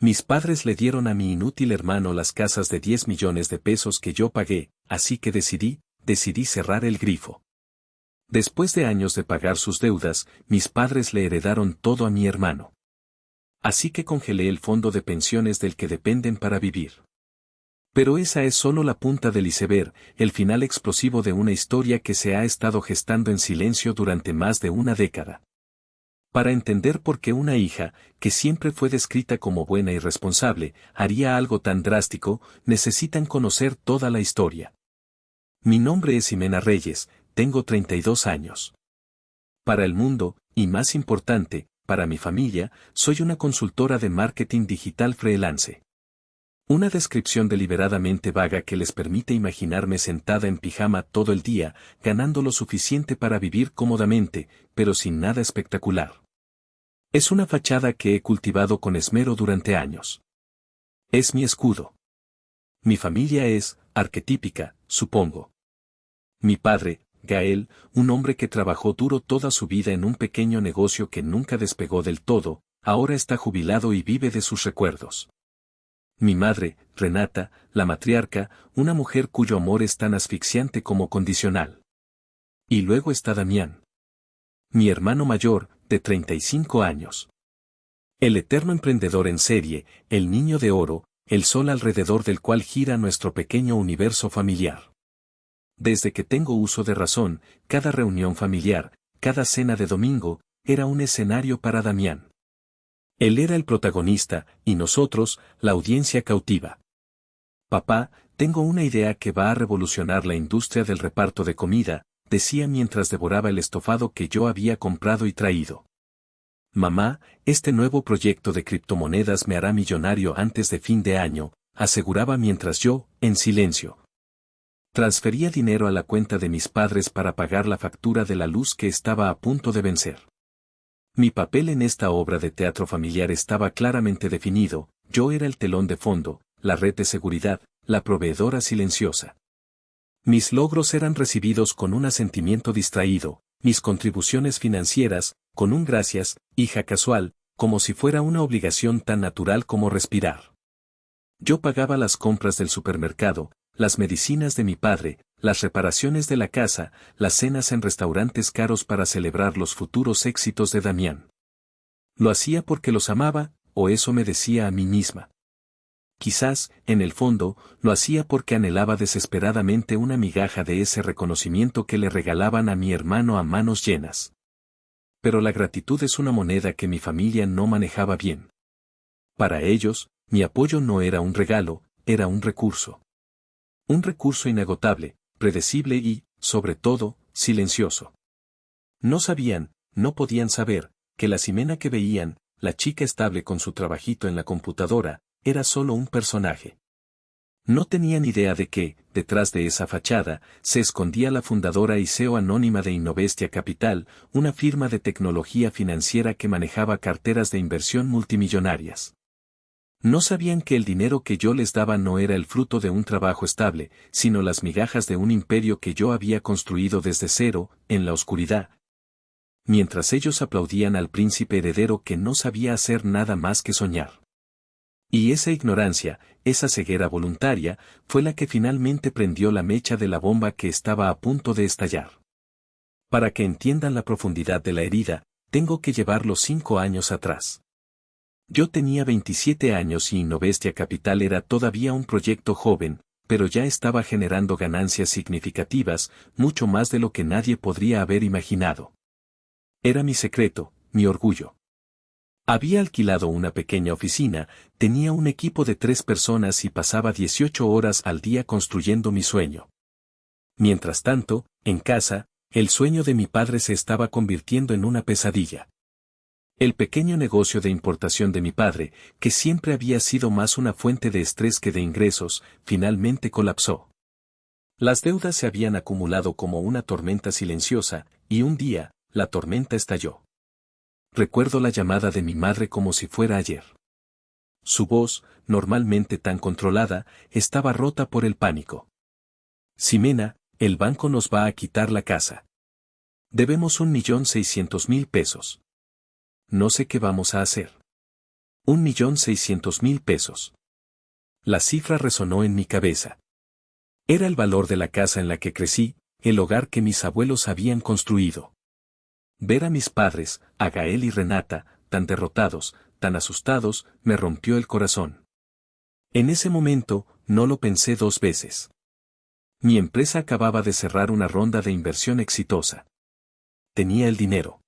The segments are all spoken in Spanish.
Mis padres le dieron a mi inútil hermano las casas de 10 millones de pesos que yo pagué, así que decidí cerrar el grifo. Después de años de pagar sus deudas, mis padres le heredaron todo a mi hermano. Así que congelé el fondo de pensiones del que dependen para vivir. Pero esa es solo la punta del iceberg, el final explosivo de una historia que se ha estado gestando en silencio durante más de una década. Para entender por qué una hija, que siempre fue descrita como buena y responsable, haría algo tan drástico, necesitan conocer toda la historia. Mi nombre es Ximena Reyes, tengo 32 años. Para el mundo, y más importante, para mi familia, soy una consultora de marketing digital freelance. Una descripción deliberadamente vaga que les permite imaginarme sentada en pijama todo el día, ganando lo suficiente para vivir cómodamente, pero sin nada espectacular. Es una fachada que he cultivado con esmero durante años. Es mi escudo. Mi familia es, arquetípica, supongo. Mi padre, Gael, un hombre que trabajó duro toda su vida en un pequeño negocio que nunca despegó del todo, ahora está jubilado y vive de sus recuerdos. Mi madre, Renata, la matriarca, una mujer cuyo amor es tan asfixiante como condicional. Y luego está Damián. Mi hermano mayor, de 35 años. El eterno emprendedor en serie, el niño de oro, el sol alrededor del cual gira nuestro pequeño universo familiar. Desde que tengo uso de razón, cada reunión familiar, cada cena de domingo, era un escenario para Damián. Él era el protagonista, y nosotros, la audiencia cautiva. Papá, tengo una idea que va a revolucionar la industria del reparto de comida, decía mientras devoraba el estofado que yo había comprado y traído. Mamá, este nuevo proyecto de criptomonedas me hará millonario antes de fin de año, aseguraba mientras yo, en silencio, transfería dinero a la cuenta de mis padres para pagar la factura de la luz que estaba a punto de vencer. Mi papel en esta obra de teatro familiar estaba claramente definido, yo era el telón de fondo, la red de seguridad, la proveedora silenciosa. Mis logros eran recibidos con un asentimiento distraído, mis contribuciones financieras, con un gracias, hija casual, como si fuera una obligación tan natural como respirar. Yo pagaba las compras del supermercado, las medicinas de mi padre, las reparaciones de la casa, las cenas en restaurantes caros para celebrar los futuros éxitos de Damián. Lo hacía porque los amaba, o eso me decía a mí misma. Quizás, en el fondo, lo hacía porque anhelaba desesperadamente una migaja de ese reconocimiento que le regalaban a mi hermano a manos llenas. Pero la gratitud es una moneda que mi familia no manejaba bien. Para ellos, mi apoyo no era un regalo, era un recurso. Un recurso inagotable, predecible y, sobre todo, silencioso. No sabían, no podían saber, que la Ximena que veían, la chica estable con su trabajito en la computadora, era solo un personaje. No tenían idea de que, detrás de esa fachada, se escondía la fundadora y CEO anónima de Innovestia Capital, una firma de tecnología financiera que manejaba carteras de inversión multimillonarias. No sabían que el dinero que yo les daba no era el fruto de un trabajo estable, sino las migajas de un imperio que yo había construido desde cero, en la oscuridad. Mientras ellos aplaudían al príncipe heredero que no sabía hacer nada más que soñar. Y esa ignorancia, esa ceguera voluntaria, fue la que finalmente prendió la mecha de la bomba que estaba a punto de estallar. Para que entiendan la profundidad de la herida, tengo que llevarlos 5 años atrás. Yo tenía 27 años y Innovestia Capital era todavía un proyecto joven, pero ya estaba generando ganancias significativas, mucho más de lo que nadie podría haber imaginado. Era mi secreto, mi orgullo. Había alquilado una pequeña oficina, tenía un equipo de 3 personas y pasaba 18 horas al día construyendo mi sueño. Mientras tanto, en casa, el sueño de mi padre se estaba convirtiendo en una pesadilla. El pequeño negocio de importación de mi padre, que siempre había sido más una fuente de estrés que de ingresos, finalmente colapsó. Las deudas se habían acumulado como una tormenta silenciosa, y un día, la tormenta estalló. Recuerdo la llamada de mi madre como si fuera ayer. Su voz, normalmente tan controlada, estaba rota por el pánico. Ximena, el banco nos va a quitar la casa. Debemos 1.600.000 pesos. No sé qué vamos a hacer. 1.600.000 pesos. La cifra resonó en mi cabeza. Era el valor de la casa en la que crecí, el hogar que mis abuelos habían construido. Ver a mis padres, a Gael y Renata, tan derrotados, tan asustados, me rompió el corazón. En ese momento, no lo pensé dos veces. Mi empresa acababa de cerrar una ronda de inversión exitosa. Tenía el dinero.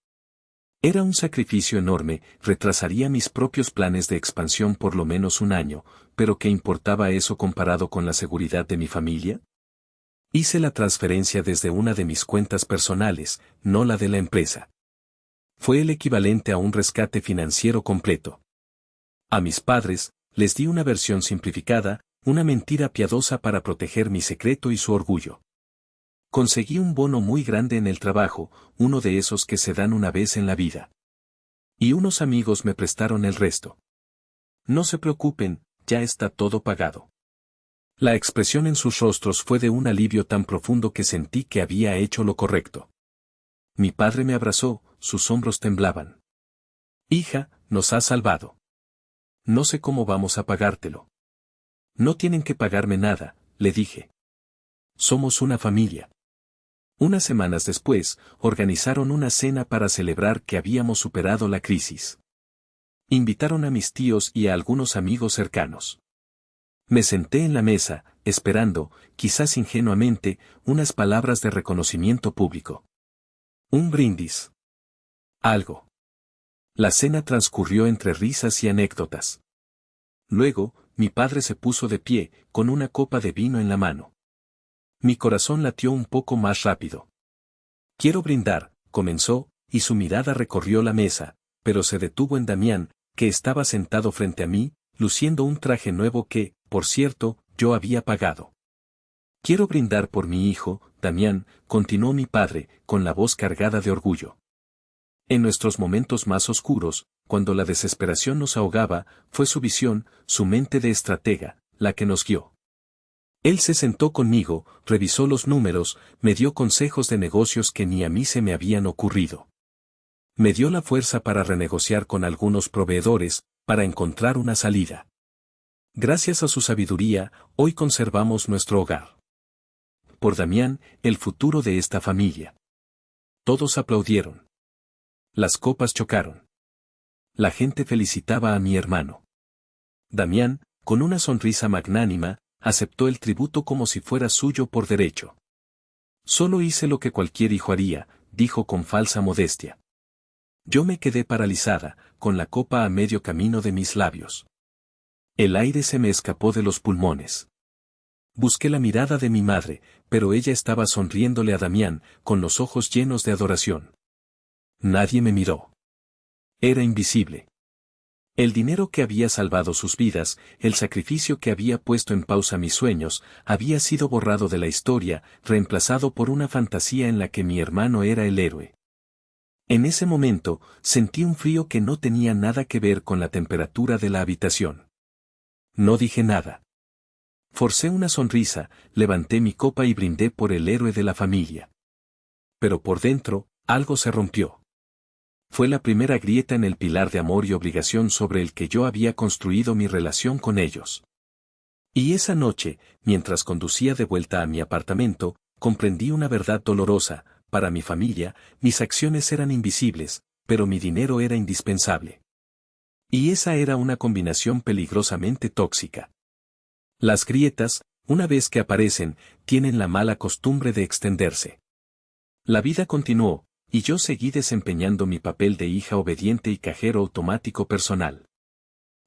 Era un sacrificio enorme, retrasaría mis propios planes de expansión por lo menos un año, pero ¿qué importaba eso comparado con la seguridad de mi familia? Hice la transferencia desde una de mis cuentas personales, no la de la empresa. Fue el equivalente a un rescate financiero completo. A mis padres, les di una versión simplificada, una mentira piadosa para proteger mi secreto y su orgullo. Conseguí un bono muy grande en el trabajo, uno de esos que se dan una vez en la vida. Y unos amigos me prestaron el resto. No se preocupen, ya está todo pagado. La expresión en sus rostros fue de un alivio tan profundo que sentí que había hecho lo correcto. Mi padre me abrazó, sus hombros temblaban. Hija, nos has salvado. No sé cómo vamos a pagártelo. No tienen que pagarme nada, le dije. Somos una familia. Unas semanas después, organizaron una cena para celebrar que habíamos superado la crisis. Invitaron a mis tíos y a algunos amigos cercanos. Me senté en la mesa, esperando, quizás ingenuamente, unas palabras de reconocimiento público. Un brindis. Algo. La cena transcurrió entre risas y anécdotas. Luego, mi padre se puso de pie, con una copa de vino en la mano. Mi corazón latió un poco más rápido. Quiero brindar, comenzó, y su mirada recorrió la mesa, pero se detuvo en Damián, que estaba sentado frente a mí, luciendo un traje nuevo que, por cierto, yo había pagado. Quiero brindar por mi hijo, Damián, continuó mi padre, con la voz cargada de orgullo. En nuestros momentos más oscuros, cuando la desesperación nos ahogaba, fue su visión, su mente de estratega, la que nos guió. Él se sentó conmigo, revisó los números, me dio consejos de negocios que ni a mí se me habían ocurrido. Me dio la fuerza para renegociar con algunos proveedores, para encontrar una salida. Gracias a su sabiduría, hoy conservamos nuestro hogar. Por Damián, el futuro de esta familia. Todos aplaudieron. Las copas chocaron. La gente felicitaba a mi hermano. Damián, con una sonrisa magnánima, aceptó el tributo como si fuera suyo por derecho. Solo hice lo que cualquier hijo haría, dijo con falsa modestia. Yo me quedé paralizada, con la copa a medio camino de mis labios. El aire se me escapó de los pulmones. Busqué la mirada de mi madre, pero ella estaba sonriéndole a Damián, con los ojos llenos de adoración. Nadie me miró. Era invisible. El dinero que había salvado sus vidas, el sacrificio que había puesto en pausa mis sueños, había sido borrado de la historia, reemplazado por una fantasía en la que mi hermano era el héroe. En ese momento, sentí un frío que no tenía nada que ver con la temperatura de la habitación. No dije nada. Forcé una sonrisa, levanté mi copa y brindé por el héroe de la familia. Pero por dentro, algo se rompió. Fue la primera grieta en el pilar de amor y obligación sobre el que yo había construido mi relación con ellos. Y esa noche, mientras conducía de vuelta a mi apartamento, comprendí una verdad dolorosa: para mi familia, mis acciones eran invisibles, pero mi dinero era indispensable. Y esa era una combinación peligrosamente tóxica. Las grietas, una vez que aparecen, tienen la mala costumbre de extenderse. La vida continuó, y yo seguí desempeñando mi papel de hija obediente y cajero automático personal.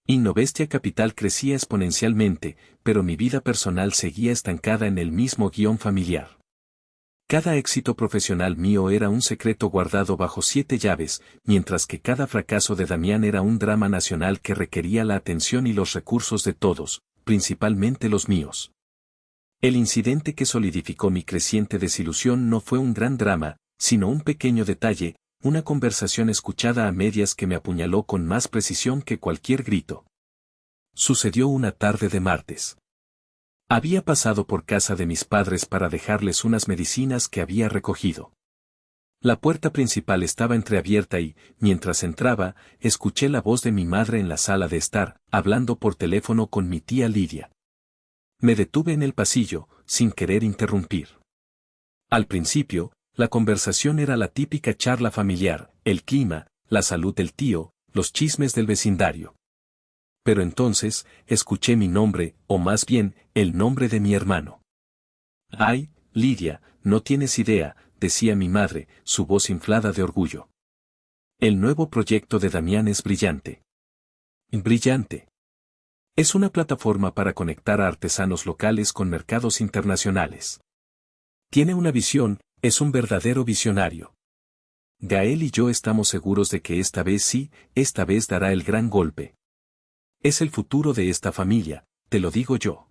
Innovestia Capital crecía exponencialmente, pero mi vida personal seguía estancada en el mismo guión familiar. Cada éxito profesional mío era un secreto guardado bajo 7 llaves, mientras que cada fracaso de Damián era un drama nacional que requería la atención y los recursos de todos, principalmente los míos. El incidente que solidificó mi creciente desilusión no fue un gran drama, sino un pequeño detalle, una conversación escuchada a medias que me apuñaló con más precisión que cualquier grito. Sucedió una tarde de martes. Había pasado por casa de mis padres para dejarles unas medicinas que había recogido. La puerta principal estaba entreabierta y, mientras entraba, escuché la voz de mi madre en la sala de estar, hablando por teléfono con mi tía Lidia. Me detuve en el pasillo, sin querer interrumpir. Al principio, la conversación era la típica charla familiar, el clima, la salud del tío, los chismes del vecindario. Pero entonces, escuché mi nombre, o más bien, el nombre de mi hermano. Ay, Lidia, no tienes idea, decía mi madre, su voz inflada de orgullo. El nuevo proyecto de Damián es brillante. Brillante. Es una plataforma para conectar a artesanos locales con mercados internacionales. Tiene una visión, es un verdadero visionario. Gael y yo estamos seguros de que esta vez sí, esta vez dará el gran golpe. Es el futuro de esta familia, te lo digo yo.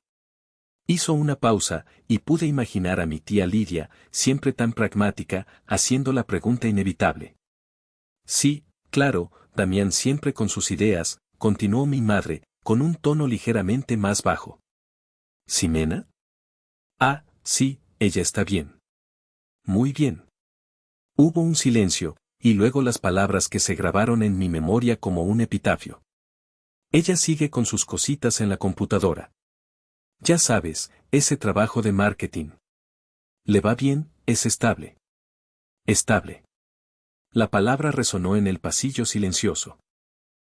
Hizo una pausa, y pude imaginar a mi tía Lidia, siempre tan pragmática, haciendo la pregunta inevitable. Sí, claro, Damián siempre con sus ideas, continuó mi madre, con un tono ligeramente más bajo. ¿Ximena? Ah, sí, ella está bien. Muy bien. Hubo un silencio, y luego las palabras que se grabaron en mi memoria como un epitafio. Ella sigue con sus cositas en la computadora. Ya sabes, ese trabajo de marketing. Le va bien, es estable. Estable. La palabra resonó en el pasillo silencioso.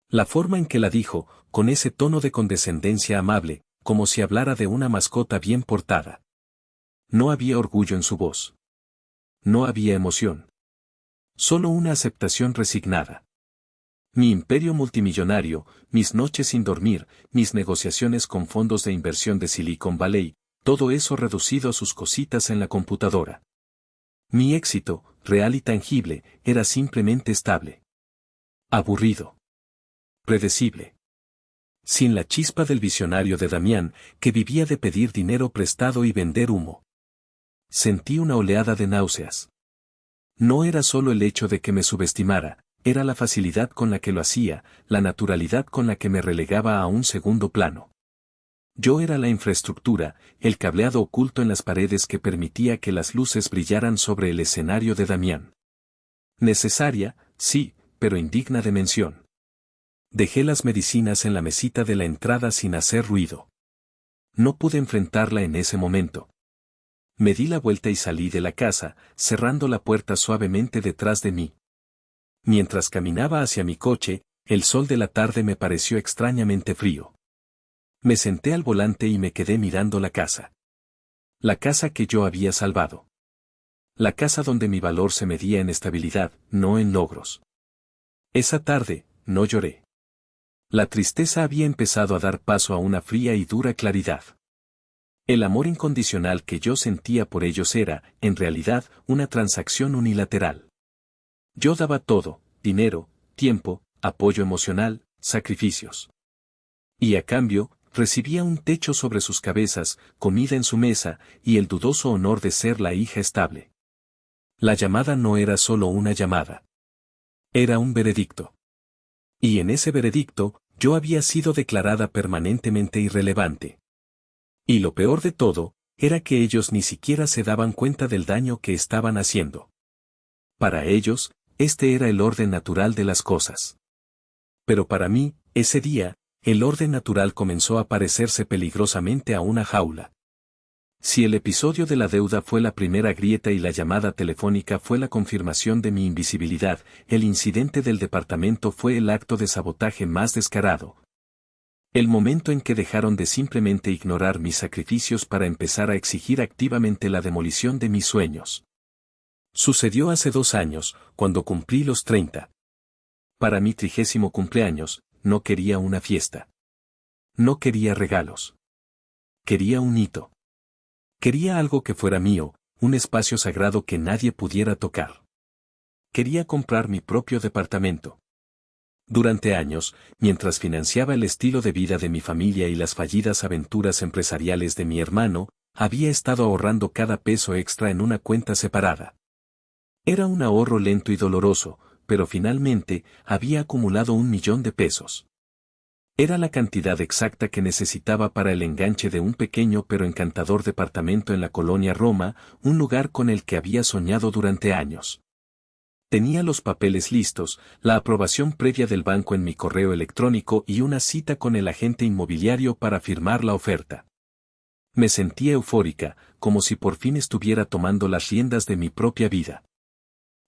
La forma en que la dijo, con ese tono de condescendencia amable, como si hablara de una mascota bien portada. No había orgullo en su voz. No había emoción. Solo una aceptación resignada. Mi imperio multimillonario, mis noches sin dormir, mis negociaciones con fondos de inversión de Silicon Valley, todo eso reducido a sus cositas en la computadora. Mi éxito, real y tangible, era simplemente estable. Aburrido. Predecible. Sin la chispa del visionario de Damián, que vivía de pedir dinero prestado y vender humo. Sentí una oleada de náuseas. No era solo el hecho de que me subestimara, era la facilidad con la que lo hacía, la naturalidad con la que me relegaba a un segundo plano. Yo era la infraestructura, el cableado oculto en las paredes que permitía que las luces brillaran sobre el escenario de Damián. Necesaria, sí, pero indigna de mención. Dejé las medicinas en la mesita de la entrada sin hacer ruido. No pude enfrentarla en ese momento. Me di la vuelta y salí de la casa, cerrando la puerta suavemente detrás de mí. Mientras caminaba hacia mi coche, el sol de la tarde me pareció extrañamente frío. Me senté al volante y me quedé mirando la casa. La casa que yo había salvado. La casa donde mi valor se medía en estabilidad, no en logros. Esa tarde, no lloré. La tristeza había empezado a dar paso a una fría y dura claridad. El amor incondicional que yo sentía por ellos era, en realidad, una transacción unilateral. Yo daba todo, dinero, tiempo, apoyo emocional, sacrificios. Y a cambio, recibía un techo sobre sus cabezas, comida en su mesa, y el dudoso honor de ser la hija estable. La llamada no era solo una llamada. Era un veredicto. Y en ese veredicto, yo había sido declarada permanentemente irrelevante. Y lo peor de todo, era que ellos ni siquiera se daban cuenta del daño que estaban haciendo. Para ellos, este era el orden natural de las cosas. Pero para mí, ese día, el orden natural comenzó a parecerse peligrosamente a una jaula. Si el episodio de la deuda fue la primera grieta y la llamada telefónica fue la confirmación de mi invisibilidad, el incidente del departamento fue el acto de sabotaje más descarado. El momento en que dejaron de simplemente ignorar mis sacrificios para empezar a exigir activamente la demolición de mis sueños. Sucedió hace 2 años, cuando cumplí los 30. Para mi 30º cumpleaños, no quería una fiesta. No quería regalos. Quería un hito. Quería algo que fuera mío, un espacio sagrado que nadie pudiera tocar. Quería comprar mi propio departamento. Durante años, mientras financiaba el estilo de vida de mi familia y las fallidas aventuras empresariales de mi hermano, había estado ahorrando cada peso extra en una cuenta separada. Era un ahorro lento y doloroso, pero finalmente, había acumulado 1 millón de pesos. Era la cantidad exacta que necesitaba para el enganche de un pequeño pero encantador departamento en la colonia Roma, un lugar con el que había soñado durante años. Tenía los papeles listos, la aprobación previa del banco en mi correo electrónico y una cita con el agente inmobiliario para firmar la oferta. Me sentía eufórica, como si por fin estuviera tomando las riendas de mi propia vida.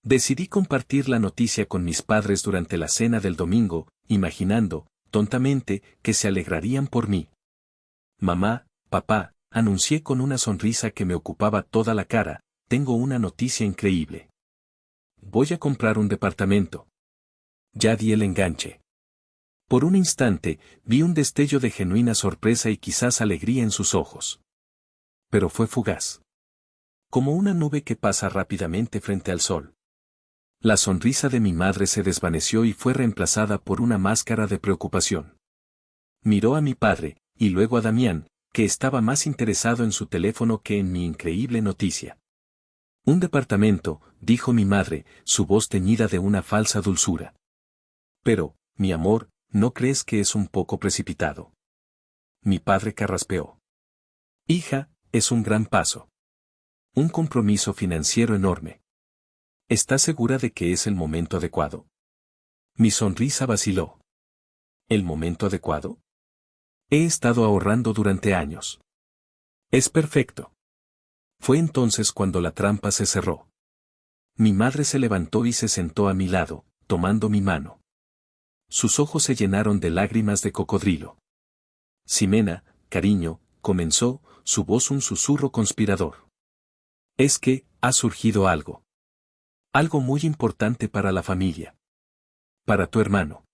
Decidí compartir la noticia con mis padres durante la cena del domingo, imaginando, tontamente, que se alegrarían por mí. Mamá, papá, anuncié con una sonrisa que me ocupaba toda la cara, tengo una noticia increíble. Voy a comprar un departamento. Ya di el enganche. Por un instante, vi un destello de genuina sorpresa y quizás alegría en sus ojos. Pero fue fugaz. Como una nube que pasa rápidamente frente al sol. La sonrisa de mi madre se desvaneció y fue reemplazada por una máscara de preocupación. Miró a mi padre, y luego a Damián, que estaba más interesado en su teléfono que en mi increíble noticia. Un departamento, dijo mi madre, su voz teñida de una falsa dulzura. Pero, mi amor, ¿no crees que es un poco precipitado? Mi padre carraspeó. Hija, es un gran paso. Un compromiso financiero enorme. ¿Estás segura de que es el momento adecuado? Mi sonrisa vaciló. ¿El momento adecuado? He estado ahorrando durante años. Es perfecto. Fue entonces cuando la trampa se cerró. Mi madre se levantó y se sentó a mi lado, tomando mi mano. Sus ojos se llenaron de lágrimas de cocodrilo. Ximena, cariño, comenzó, su voz un susurro conspirador. Es que, ha surgido algo. Algo muy importante para la familia. Para tu hermano.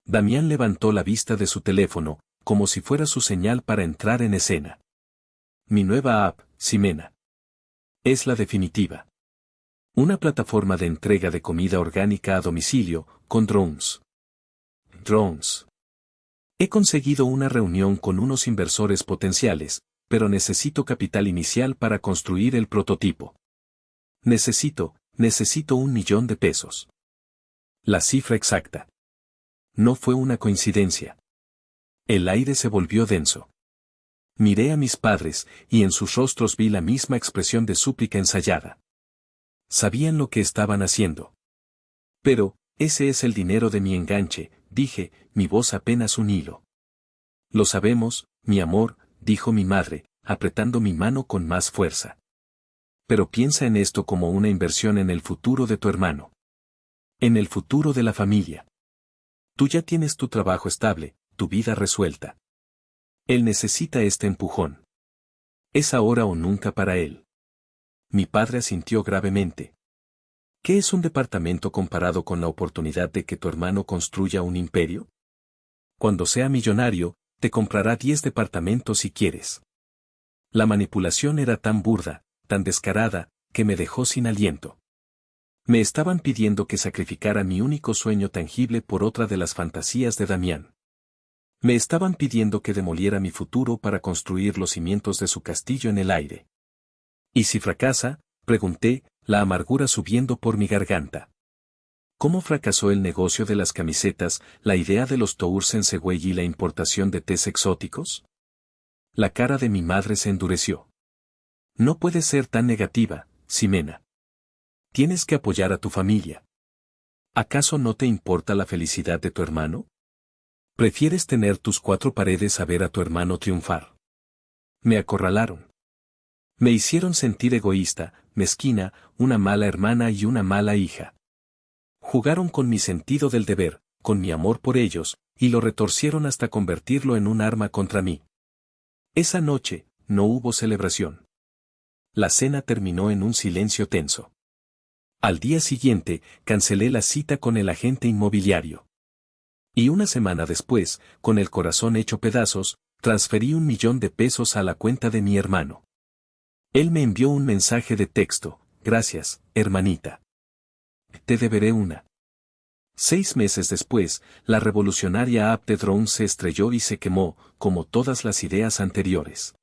Damián levantó la vista de su teléfono, como si fuera su señal para entrar en escena. Mi nueva app, Ximena. Es la definitiva. Una plataforma de entrega de comida orgánica a domicilio, con drones. Drones. He conseguido una reunión con unos inversores potenciales, pero necesito capital inicial para construir el prototipo. Necesito $1.000.000. La cifra exacta. No fue una coincidencia. El aire se volvió denso. Miré a mis padres, y en sus rostros vi la misma expresión de súplica ensayada. Sabían lo que estaban haciendo. Pero, ese es el dinero de mi enganche, dije, mi voz apenas un hilo. Lo sabemos, mi amor, dijo mi madre, apretando mi mano con más fuerza. Pero piensa en esto como una inversión en el futuro de tu hermano. En el futuro de la familia. Tú ya tienes tu trabajo estable, tu vida resuelta. Él necesita este empujón. Es ahora o nunca para él. Mi padre asintió gravemente. ¿Qué es un departamento comparado con la oportunidad de que tu hermano construya un imperio? Cuando sea millonario, te comprará 10 departamentos si quieres. La manipulación era tan burda, tan descarada, que me dejó sin aliento. Me estaban pidiendo que sacrificara mi único sueño tangible por otra de las fantasías de Damián. Me estaban pidiendo que demoliera mi futuro para construir los cimientos de su castillo en el aire. ¿Y si fracasa?, pregunté, la amargura subiendo por mi garganta. ¿Cómo fracasó el negocio de las camisetas, la idea de los tours en Segway y la importación de tés exóticos? La cara de mi madre se endureció. No puedes ser tan negativa, Ximena. Tienes que apoyar a tu familia. ¿Acaso no te importa la felicidad de tu hermano? ¿Prefieres tener tus 4 paredes a ver a tu hermano triunfar? Me acorralaron. Me hicieron sentir egoísta, mezquina, una mala hermana y una mala hija. Jugaron con mi sentido del deber, con mi amor por ellos, y lo retorcieron hasta convertirlo en un arma contra mí. Esa noche, no hubo celebración. La cena terminó en un silencio tenso. Al día siguiente, cancelé la cita con el agente inmobiliario. Y una semana después, con el corazón hecho pedazos, transferí $1.000.000 a la cuenta de mi hermano. Él me envió un mensaje de texto: gracias, hermanita. Te deberé una. 6 meses después, la revolucionaria app de drones se estrelló y se quemó, como todas las ideas anteriores.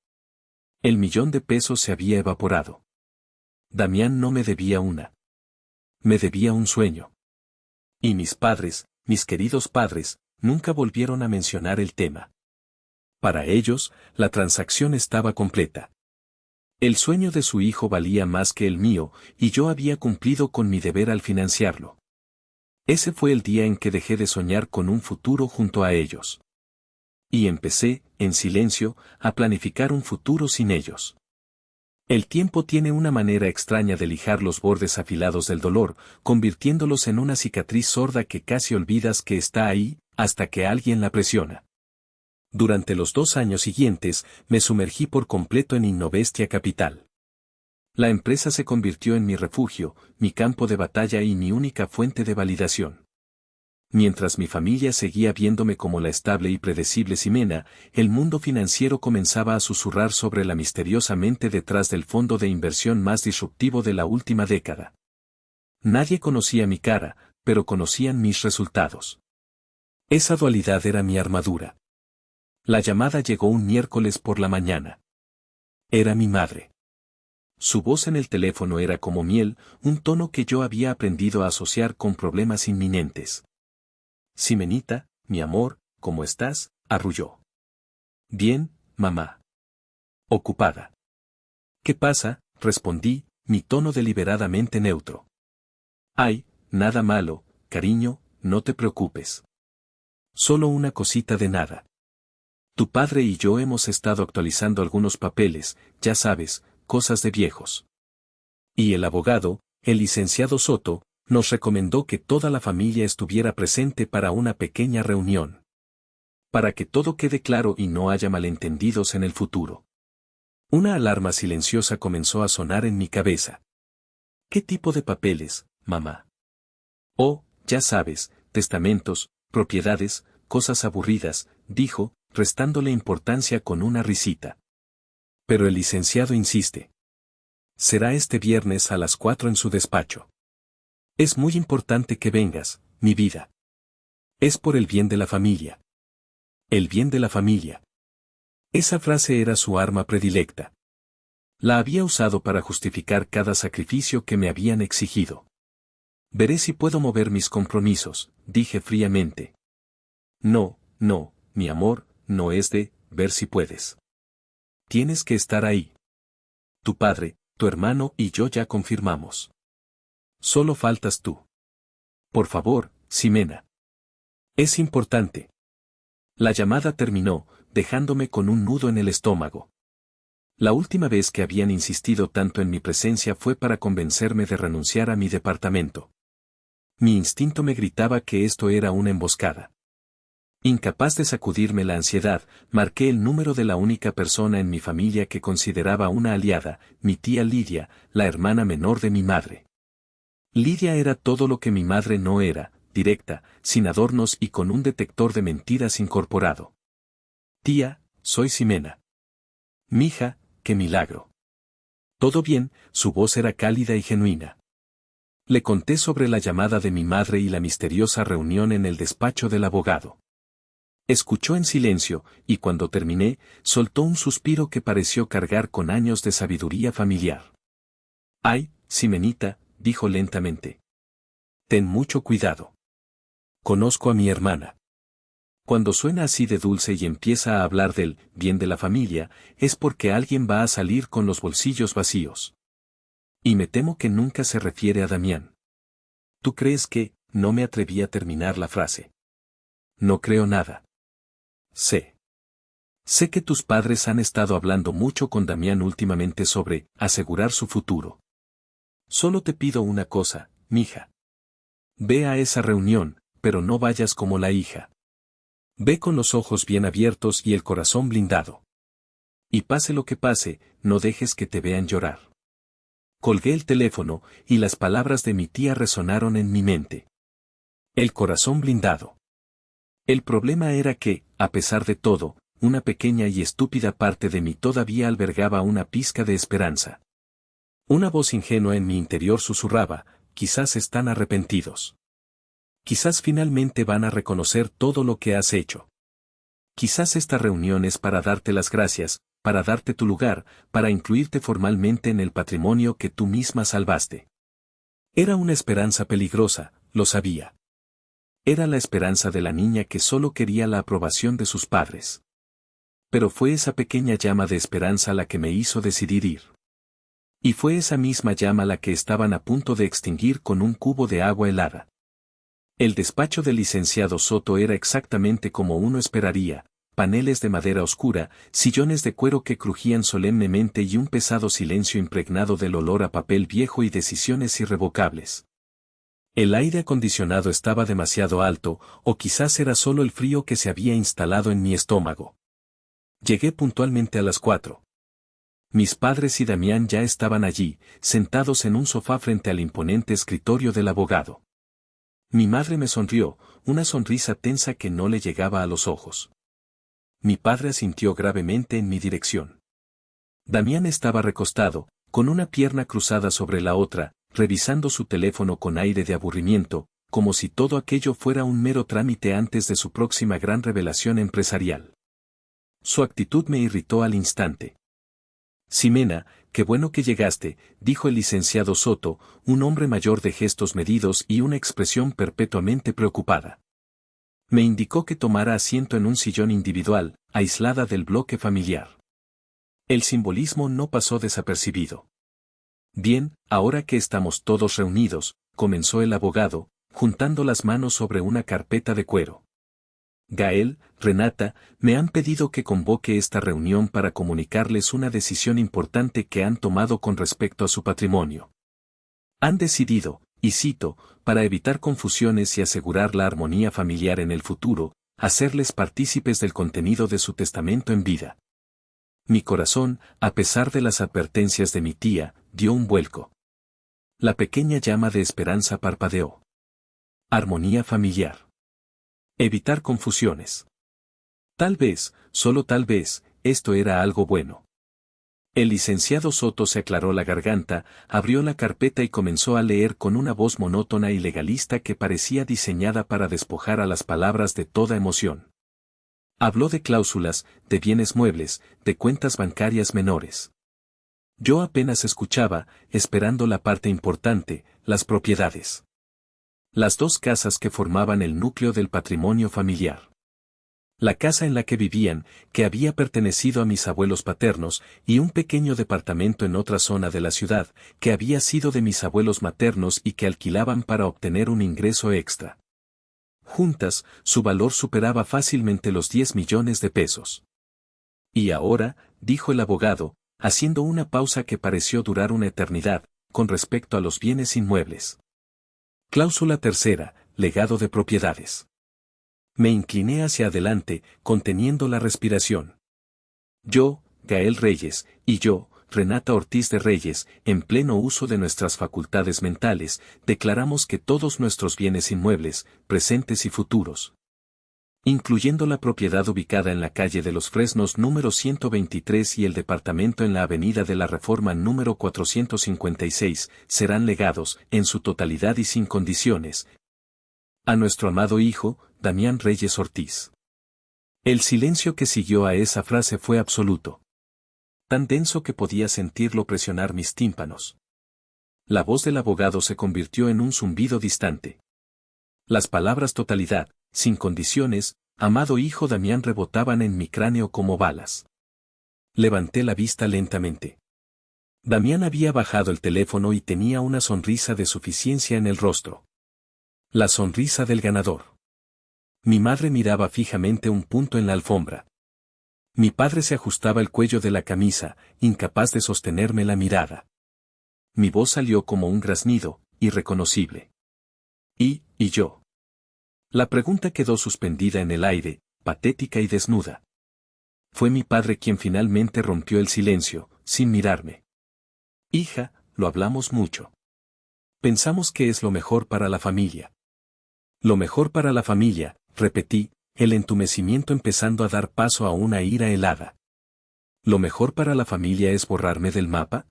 El $1.000.000 se había evaporado. Damián no me debía una. Me debía un sueño. Y mis padres, mis queridos padres, nunca volvieron a mencionar el tema. Para ellos, la transacción estaba completa. El sueño de su hijo valía más que el mío, y yo había cumplido con mi deber al financiarlo. Ese fue el día en que dejé de soñar con un futuro junto a ellos. Y empecé, en silencio, a planificar un futuro sin ellos. El tiempo tiene una manera extraña de lijar los bordes afilados del dolor, convirtiéndolos en una cicatriz sorda que casi olvidas que está ahí, hasta que alguien la presiona. Durante los 2 años siguientes, me sumergí por completo en Innovestia Capital. La empresa se convirtió en mi refugio, mi campo de batalla y mi única fuente de validación. Mientras mi familia seguía viéndome como la estable y predecible Ximena, el mundo financiero comenzaba a susurrar sobre la misteriosa mente detrás del fondo de inversión más disruptivo de la última década. Nadie conocía mi cara, pero conocían mis resultados. Esa dualidad era mi armadura. La llamada llegó un miércoles por la mañana. Era mi madre. Su voz en el teléfono era como miel, un tono que yo había aprendido a asociar con problemas inminentes. Ximenita, mi amor, ¿cómo estás?, arrulló. Bien, mamá. Ocupada. ¿Qué pasa?, respondí, mi tono deliberadamente neutro. Ay, nada malo, cariño, no te preocupes. Solo una cosita de nada. Tu padre y yo hemos estado actualizando algunos papeles, ya sabes, cosas de viejos. Y el abogado, el licenciado Soto, nos recomendó que toda la familia estuviera presente para una pequeña reunión. Para que todo quede claro y no haya malentendidos en el futuro. Una alarma silenciosa comenzó a sonar en mi cabeza. ¿Qué tipo de papeles, mamá? Oh, ya sabes, testamentos, propiedades, cosas aburridas, dijo, restándole importancia con una risita. Pero el licenciado insiste. Será este viernes a las 4 en su despacho. Es muy importante que vengas, mi vida. Es por el bien de la familia. El bien de la familia. Esa frase era su arma predilecta. La había usado para justificar cada sacrificio que me habían exigido. Veré si puedo mover mis compromisos, dije fríamente. No, no, mi amor, no es de ver si puedes. Tienes que estar ahí. Tu padre, tu hermano y yo ya confirmamos. Solo faltas tú. Por favor, Ximena. Es importante. La llamada terminó, dejándome con un nudo en el estómago. La última vez que habían insistido tanto en mi presencia fue para convencerme de renunciar a mi departamento. Mi instinto me gritaba que esto era una emboscada. Incapaz de sacudirme la ansiedad, marqué el número de la única persona en mi familia que consideraba una aliada, mi tía Lidia, la hermana menor de mi madre. Lidia era todo lo que mi madre no era, directa, sin adornos y con un detector de mentiras incorporado. Tía, soy Ximena. Mija, qué milagro. Todo bien, su voz era cálida y genuina. Le conté sobre la llamada de mi madre y la misteriosa reunión en el despacho del abogado. Escuchó en silencio, y cuando terminé, soltó un suspiro que pareció cargar con años de sabiduría familiar. Ay, Ximenita, dijo lentamente. Ten mucho cuidado. Conozco a mi hermana. Cuando suena así de dulce y empieza a hablar del bien de la familia, es porque alguien va a salir con los bolsillos vacíos. Y me temo que nunca se refiere a Damián. ¿Tú crees que, no me atreví a terminar la frase? No creo nada. Sé. Sé que tus padres han estado hablando mucho con Damián últimamente sobre asegurar su futuro. Solo te pido una cosa, mija. Ve a esa reunión, pero no vayas como la hija. Ve con los ojos bien abiertos y el corazón blindado. Y pase lo que pase, no dejes que te vean llorar. Colgué el teléfono, y las palabras de mi tía resonaron en mi mente. El corazón blindado. El problema era que, a pesar de todo, una pequeña y estúpida parte de mí todavía albergaba una pizca de esperanza. Una voz ingenua en mi interior susurraba, quizás están arrepentidos. Quizás finalmente van a reconocer todo lo que has hecho. Quizás esta reunión es para darte las gracias, para darte tu lugar, para incluirte formalmente en el patrimonio que tú misma salvaste. Era una esperanza peligrosa, lo sabía. Era la esperanza de la niña que solo quería la aprobación de sus padres. Pero fue esa pequeña llama de esperanza la que me hizo decidir ir. Y fue esa misma llama la que estaban a punto de extinguir con un cubo de agua helada. El despacho del licenciado Soto era exactamente como uno esperaría: paneles de madera oscura, sillones de cuero que crujían solemnemente y un pesado silencio impregnado del olor a papel viejo y decisiones irrevocables. El aire acondicionado estaba demasiado alto, o quizás era solo el frío que se había instalado en mi estómago. Llegué puntualmente a las 4. Mis padres y Damián ya estaban allí, sentados en un sofá frente al imponente escritorio del abogado. Mi madre me sonrió, una sonrisa tensa que no le llegaba a los ojos. Mi padre asintió gravemente en mi dirección. Damián estaba recostado, con una pierna cruzada sobre la otra, revisando su teléfono con aire de aburrimiento, como si todo aquello fuera un mero trámite antes de su próxima gran revelación empresarial. Su actitud me irritó al instante. «Ximena, qué bueno que llegaste», dijo el licenciado Soto, un hombre mayor de gestos medidos y una expresión perpetuamente preocupada. Me indicó que tomara asiento en un sillón individual, aislada del bloque familiar. El simbolismo no pasó desapercibido. «Bien, ahora que estamos todos reunidos», comenzó el abogado, juntando las manos sobre una carpeta de cuero. «Gael, Renata, me han pedido que convoque esta reunión para comunicarles una decisión importante que han tomado con respecto a su patrimonio. Han decidido, y cito, para evitar confusiones y asegurar la armonía familiar en el futuro, hacerles partícipes del contenido de su testamento en vida». Mi corazón, a pesar de las advertencias de mi tía, dio un vuelco. La pequeña llama de esperanza parpadeó. Armonía familiar. Evitar confusiones. Tal vez, solo tal vez, esto era algo bueno. El licenciado Soto se aclaró la garganta, abrió la carpeta y comenzó a leer con una voz monótona y legalista que parecía diseñada para despojar a las palabras de toda emoción. Habló de cláusulas, de bienes muebles, de cuentas bancarias menores. Yo apenas escuchaba, esperando la parte importante, las propiedades. Las 2 casas que formaban el núcleo del patrimonio familiar. La casa en la que vivían, que había pertenecido a mis abuelos paternos, y un pequeño departamento en otra zona de la ciudad, que había sido de mis abuelos maternos y que alquilaban para obtener un ingreso extra. Juntas, su valor superaba fácilmente los 10 millones de pesos. Y ahora, dijo el abogado, haciendo una pausa que pareció durar una eternidad, con respecto a los bienes inmuebles. Cláusula tercera, legado de propiedades. Me incliné hacia adelante, conteniendo la respiración. Yo, Gael Reyes, y yo, Renata Ortiz de Reyes, en pleno uso de nuestras facultades mentales, declaramos que todos nuestros bienes inmuebles, presentes y futuros, incluyendo la propiedad ubicada en la calle de los Fresnos número 123 y el departamento en la avenida de la Reforma número 456, serán legados, en su totalidad y sin condiciones, a nuestro amado hijo, Damián Reyes Ortiz. El silencio que siguió a esa frase fue absoluto. Tan denso que podía sentirlo presionar mis tímpanos. La voz del abogado se convirtió en un zumbido distante. Las palabras totalidad, sin condiciones, amado hijo Damián rebotaban en mi cráneo como balas. Levanté la vista lentamente. Damián había bajado el teléfono y tenía una sonrisa de suficiencia en el rostro. La sonrisa del ganador. Mi madre miraba fijamente un punto en la alfombra. Mi padre se ajustaba el cuello de la camisa, incapaz de sostenerme la mirada. Mi voz salió como un graznido, irreconocible. ¿Y yo? La pregunta quedó suspendida en el aire, patética y desnuda. Fue mi padre quien finalmente rompió el silencio, sin mirarme. Hija, lo hablamos mucho. Pensamos que es lo mejor para la familia. Lo mejor para la familia, repetí, el entumecimiento empezando a dar paso a una ira helada. ¿Lo mejor para la familia es borrarme del mapa?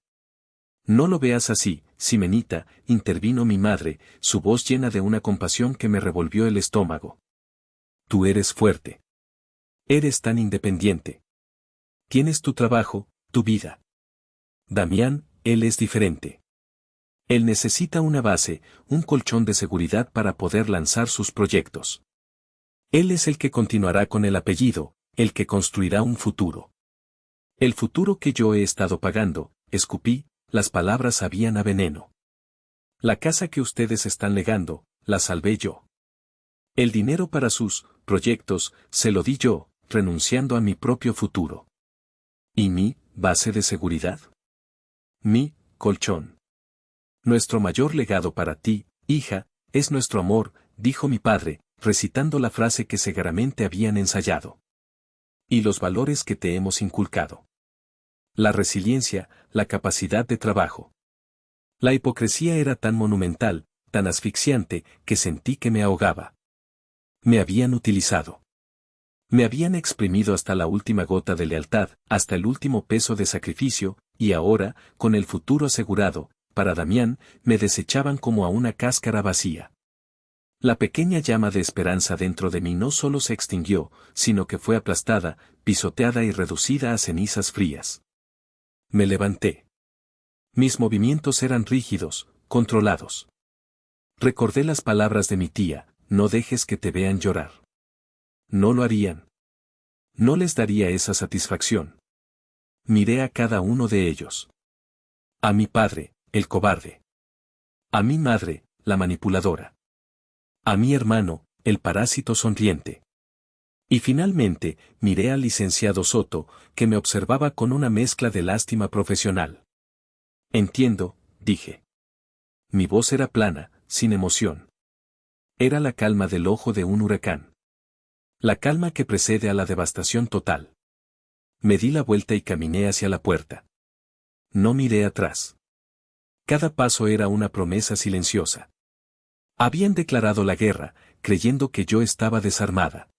No lo veas así, Ximenita, intervino mi madre, su voz llena de una compasión que me revolvió el estómago. Tú eres fuerte. Eres tan independiente. Tienes tu trabajo, tu vida. Damián, él es diferente. Él necesita una base, un colchón de seguridad para poder lanzar sus proyectos. Él es el que continuará con el apellido, el que construirá un futuro. El futuro que yo he estado pagando, escupí, las palabras sabían a veneno. La casa que ustedes están legando, la salvé yo. El dinero para sus proyectos se lo di yo, renunciando a mi propio futuro. ¿Y mi base de seguridad? Mi colchón. Nuestro mayor legado para ti, hija, es nuestro amor, dijo mi padre, recitando la frase que seguramente habían ensayado. Y los valores que te hemos inculcado. La resiliencia, la capacidad de trabajo. La hipocresía era tan monumental, tan asfixiante, que sentí que me ahogaba. Me habían utilizado. Me habían exprimido hasta la última gota de lealtad, hasta el último peso de sacrificio, y ahora, con el futuro asegurado, para Damián, me desechaban como a una cáscara vacía. La pequeña llama de esperanza dentro de mí no solo se extinguió, sino que fue aplastada, pisoteada y reducida a cenizas frías. Me levanté. Mis movimientos eran rígidos, controlados. Recordé las palabras de mi tía, no dejes que te vean llorar. No lo harían. No les daría esa satisfacción. Miré a cada uno de ellos. A mi padre, el cobarde. A mi madre, la manipuladora. A mi hermano, el parásito sonriente. Y finalmente, miré al licenciado Soto, que me observaba con una mezcla de lástima profesional. Entiendo, dije. Mi voz era plana, sin emoción. Era la calma del ojo de un huracán. La calma que precede a la devastación total. Me di la vuelta y caminé hacia la puerta. No miré atrás. Cada paso era una promesa silenciosa. Habían declarado la guerra, creyendo que yo estaba desarmada.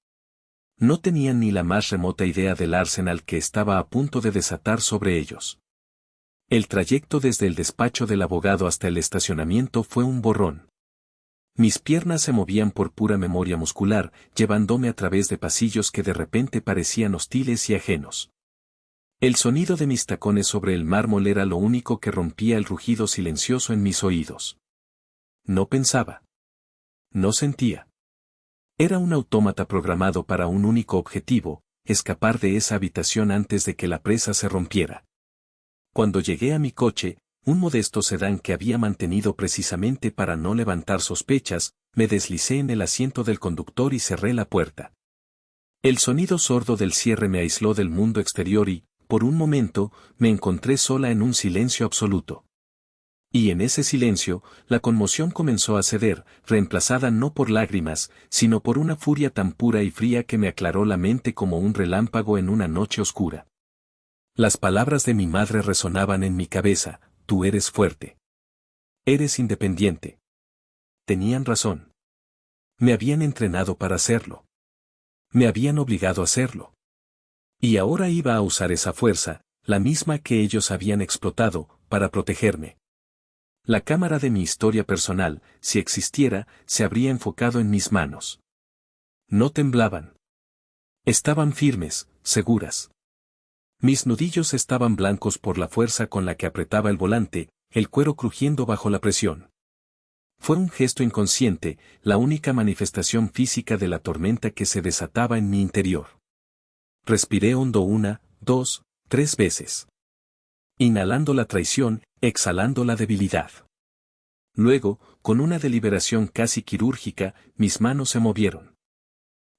No tenían ni la más remota idea del arsenal que estaba a punto de desatar sobre ellos. El trayecto desde el despacho del abogado hasta el estacionamiento fue un borrón. Mis piernas se movían por pura memoria muscular, llevándome a través de pasillos que de repente parecían hostiles y ajenos. El sonido de mis tacones sobre el mármol era lo único que rompía el rugido silencioso en mis oídos. No pensaba. No sentía. Era un autómata programado para un único objetivo, escapar de esa habitación antes de que la presa se rompiera. Cuando llegué a mi coche, un modesto sedán que había mantenido precisamente para no levantar sospechas, me deslicé en el asiento del conductor y cerré la puerta. El sonido sordo del cierre me aisló del mundo exterior y, por un momento, me encontré sola en un silencio absoluto. Y en ese silencio, la conmoción comenzó a ceder, reemplazada no por lágrimas, sino por una furia tan pura y fría que me aclaró la mente como un relámpago en una noche oscura. Las palabras de mi madre resonaban en mi cabeza: tú eres fuerte. Eres independiente. Tenían razón. Me habían entrenado para hacerlo. Me habían obligado a hacerlo. Y ahora iba a usar esa fuerza, la misma que ellos habían explotado, para protegerme. La cámara de mi historia personal, si existiera, se habría enfocado en mis manos. No temblaban. Estaban firmes, seguras. Mis nudillos estaban blancos por la fuerza con la que apretaba el volante, el cuero crujiendo bajo la presión. Fue un gesto inconsciente, la única manifestación física de la tormenta que se desataba en mi interior. Respiré hondo 1, 2, 3 veces. Inhalando la traición, exhalando la debilidad. Luego, con una deliberación casi quirúrgica, mis manos se movieron.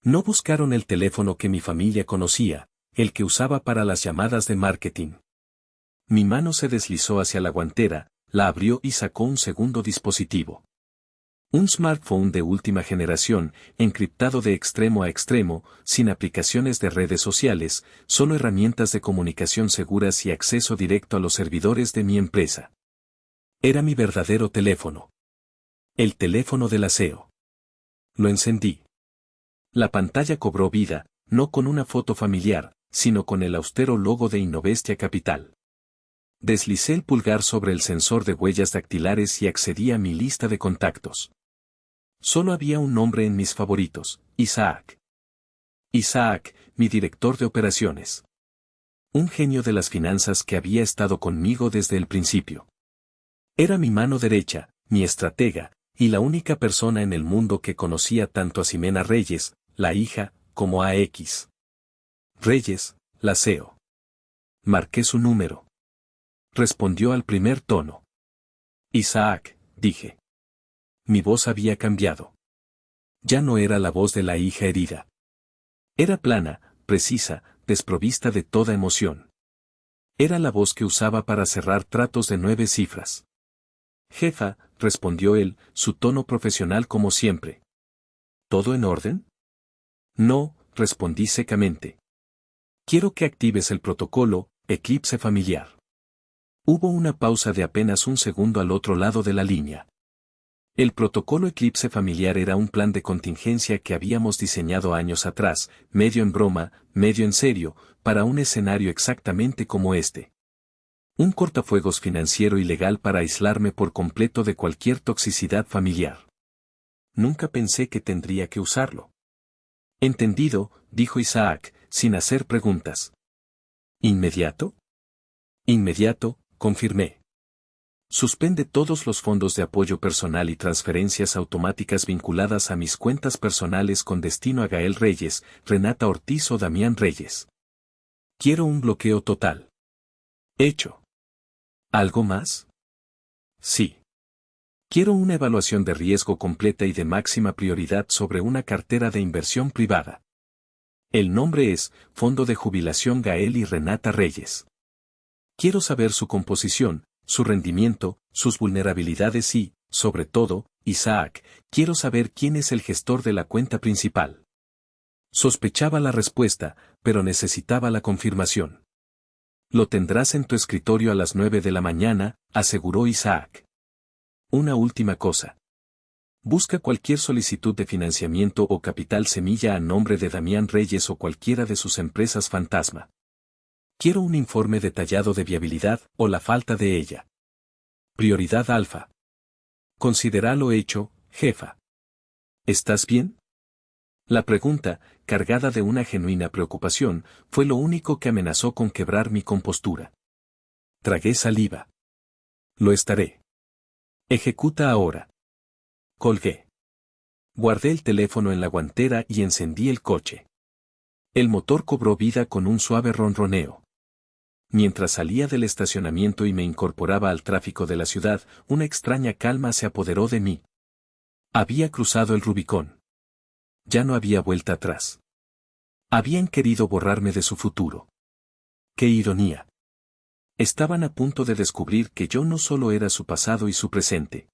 No buscaron el teléfono que mi familia conocía, el que usaba para las llamadas de marketing. Mi mano se deslizó hacia la guantera, la abrió y sacó un segundo dispositivo. Un smartphone de última generación, encriptado de extremo a extremo, sin aplicaciones de redes sociales, solo herramientas de comunicación seguras y acceso directo a los servidores de mi empresa. Era mi verdadero teléfono. El teléfono del aseo. Lo encendí. La pantalla cobró vida, no con una foto familiar, sino con el austero logo de Innovestia Capital. Deslicé el pulgar sobre el sensor de huellas dactilares y accedí a mi lista de contactos. Solo había un nombre en mis favoritos: Isaac. Isaac, mi director de operaciones. Un genio de las finanzas que había estado conmigo desde el principio. Era mi mano derecha, mi estratega, y la única persona en el mundo que conocía tanto a Ximena Reyes, la hija, como a X. Reyes, la CEO. Marqué su número. Respondió al primer tono. Isaac, dije. Mi voz había cambiado. Ya no era la voz de la hija herida. Era plana, precisa, desprovista de toda emoción. Era la voz que usaba para cerrar tratos de 9 cifras. Jefa, respondió él, su tono profesional como siempre. ¿Todo en orden? No, respondí secamente. Quiero que actives el protocolo, eclipse familiar. Hubo una pausa de apenas un segundo al otro lado de la línea. El protocolo eclipse familiar era un plan de contingencia que habíamos diseñado años atrás, medio en broma, medio en serio, para un escenario exactamente como este. Un cortafuegos financiero y legal para aislarme por completo de cualquier toxicidad familiar. Nunca pensé que tendría que usarlo. Entendido, dijo Isaac, sin hacer preguntas. ¿Inmediato? Inmediato, confirmé. Suspende todos los fondos de apoyo personal y transferencias automáticas vinculadas a mis cuentas personales con destino a Gael Reyes, Renata Ortiz o Damián Reyes. Quiero un bloqueo total. Hecho. ¿Algo más? Sí. Quiero una evaluación de riesgo completa y de máxima prioridad sobre una cartera de inversión privada. El nombre es Fondo de Jubilación Gael y Renata Reyes. Quiero saber su composición, su rendimiento, sus vulnerabilidades y, sobre todo, Isaac, quiero saber quién es el gestor de la cuenta principal. Sospechaba la respuesta, pero necesitaba la confirmación. Lo tendrás en tu escritorio a las 9 de la mañana, aseguró Isaac. Una última cosa. Busca cualquier solicitud de financiamiento o capital semilla a nombre de Damián Reyes o cualquiera de sus empresas fantasma. Quiero un informe detallado de viabilidad o la falta de ella. Prioridad alfa. Considéralo hecho, jefa. ¿Estás bien? La pregunta, cargada de una genuina preocupación, fue lo único que amenazó con quebrar mi compostura. Tragué saliva. Lo estaré. Ejecuta ahora. Colgué. Guardé el teléfono en la guantera y encendí el coche. El motor cobró vida con un suave ronroneo. Mientras salía del estacionamiento y me incorporaba al tráfico de la ciudad, una extraña calma se apoderó de mí. Había cruzado el Rubicón. Ya no había vuelta atrás. Habían querido borrarme de su futuro. ¡Qué ironía! Estaban a punto de descubrir que yo no solo era su pasado y su presente.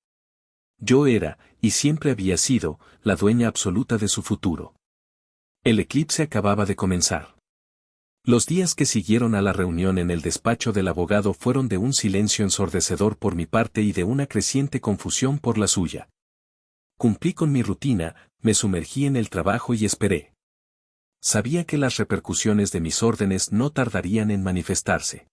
Yo era, y siempre había sido, la dueña absoluta de su futuro. El eclipse acababa de comenzar. Los días que siguieron a la reunión en el despacho del abogado fueron de un silencio ensordecedor por mi parte y de una creciente confusión por la suya. Cumplí con mi rutina, me sumergí en el trabajo y esperé. Sabía que las repercusiones de mis órdenes no tardarían en manifestarse.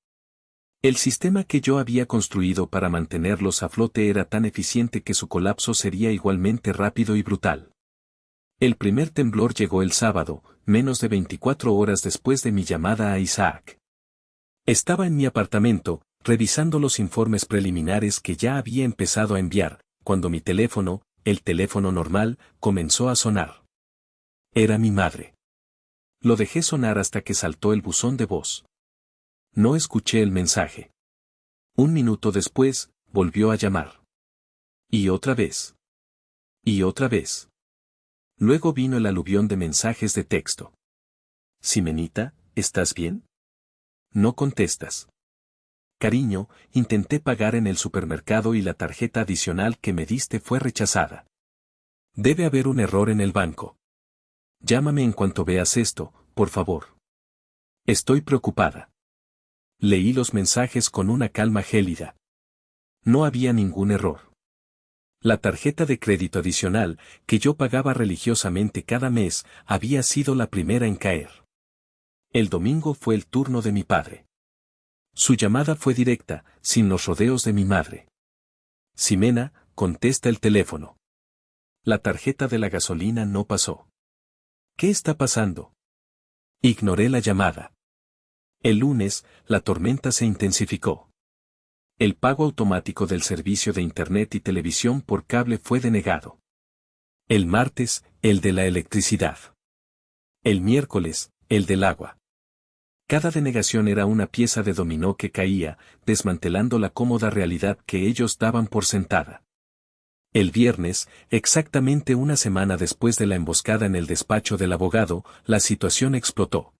El sistema que yo había construido para mantenerlos a flote era tan eficiente que su colapso sería igualmente rápido y brutal. El primer temblor llegó el sábado, menos de 24 horas después de mi llamada a Isaac. Estaba en mi apartamento, revisando los informes preliminares que ya había empezado a enviar, cuando mi teléfono, el teléfono normal, comenzó a sonar. Era mi madre. Lo dejé sonar hasta que saltó el buzón de voz. No escuché el mensaje. Un minuto después, volvió a llamar. Y otra vez. Y otra vez. Luego vino el aluvión de mensajes de texto. Simenita, ¿estás bien? No contestas. Cariño, intenté pagar en el supermercado y la tarjeta adicional que me diste fue rechazada. Debe haber un error en el banco. Llámame en cuanto veas esto, por favor. Estoy preocupada. Leí los mensajes con una calma gélida. No había ningún error. La tarjeta de crédito adicional, que yo pagaba religiosamente cada mes, había sido la primera en caer. El domingo fue el turno de mi padre. Su llamada fue directa, sin los rodeos de mi madre. Ximena, contesta el teléfono. La tarjeta de la gasolina no pasó. ¿Qué está pasando? Ignoré la llamada. El lunes, la tormenta se intensificó. El pago automático del servicio de Internet y televisión por cable fue denegado. El martes, el de la electricidad. El miércoles, el del agua. Cada denegación era una pieza de dominó que caía, desmantelando la cómoda realidad que ellos daban por sentada. El viernes, exactamente una semana después de la emboscada en el despacho del abogado, la situación explotó.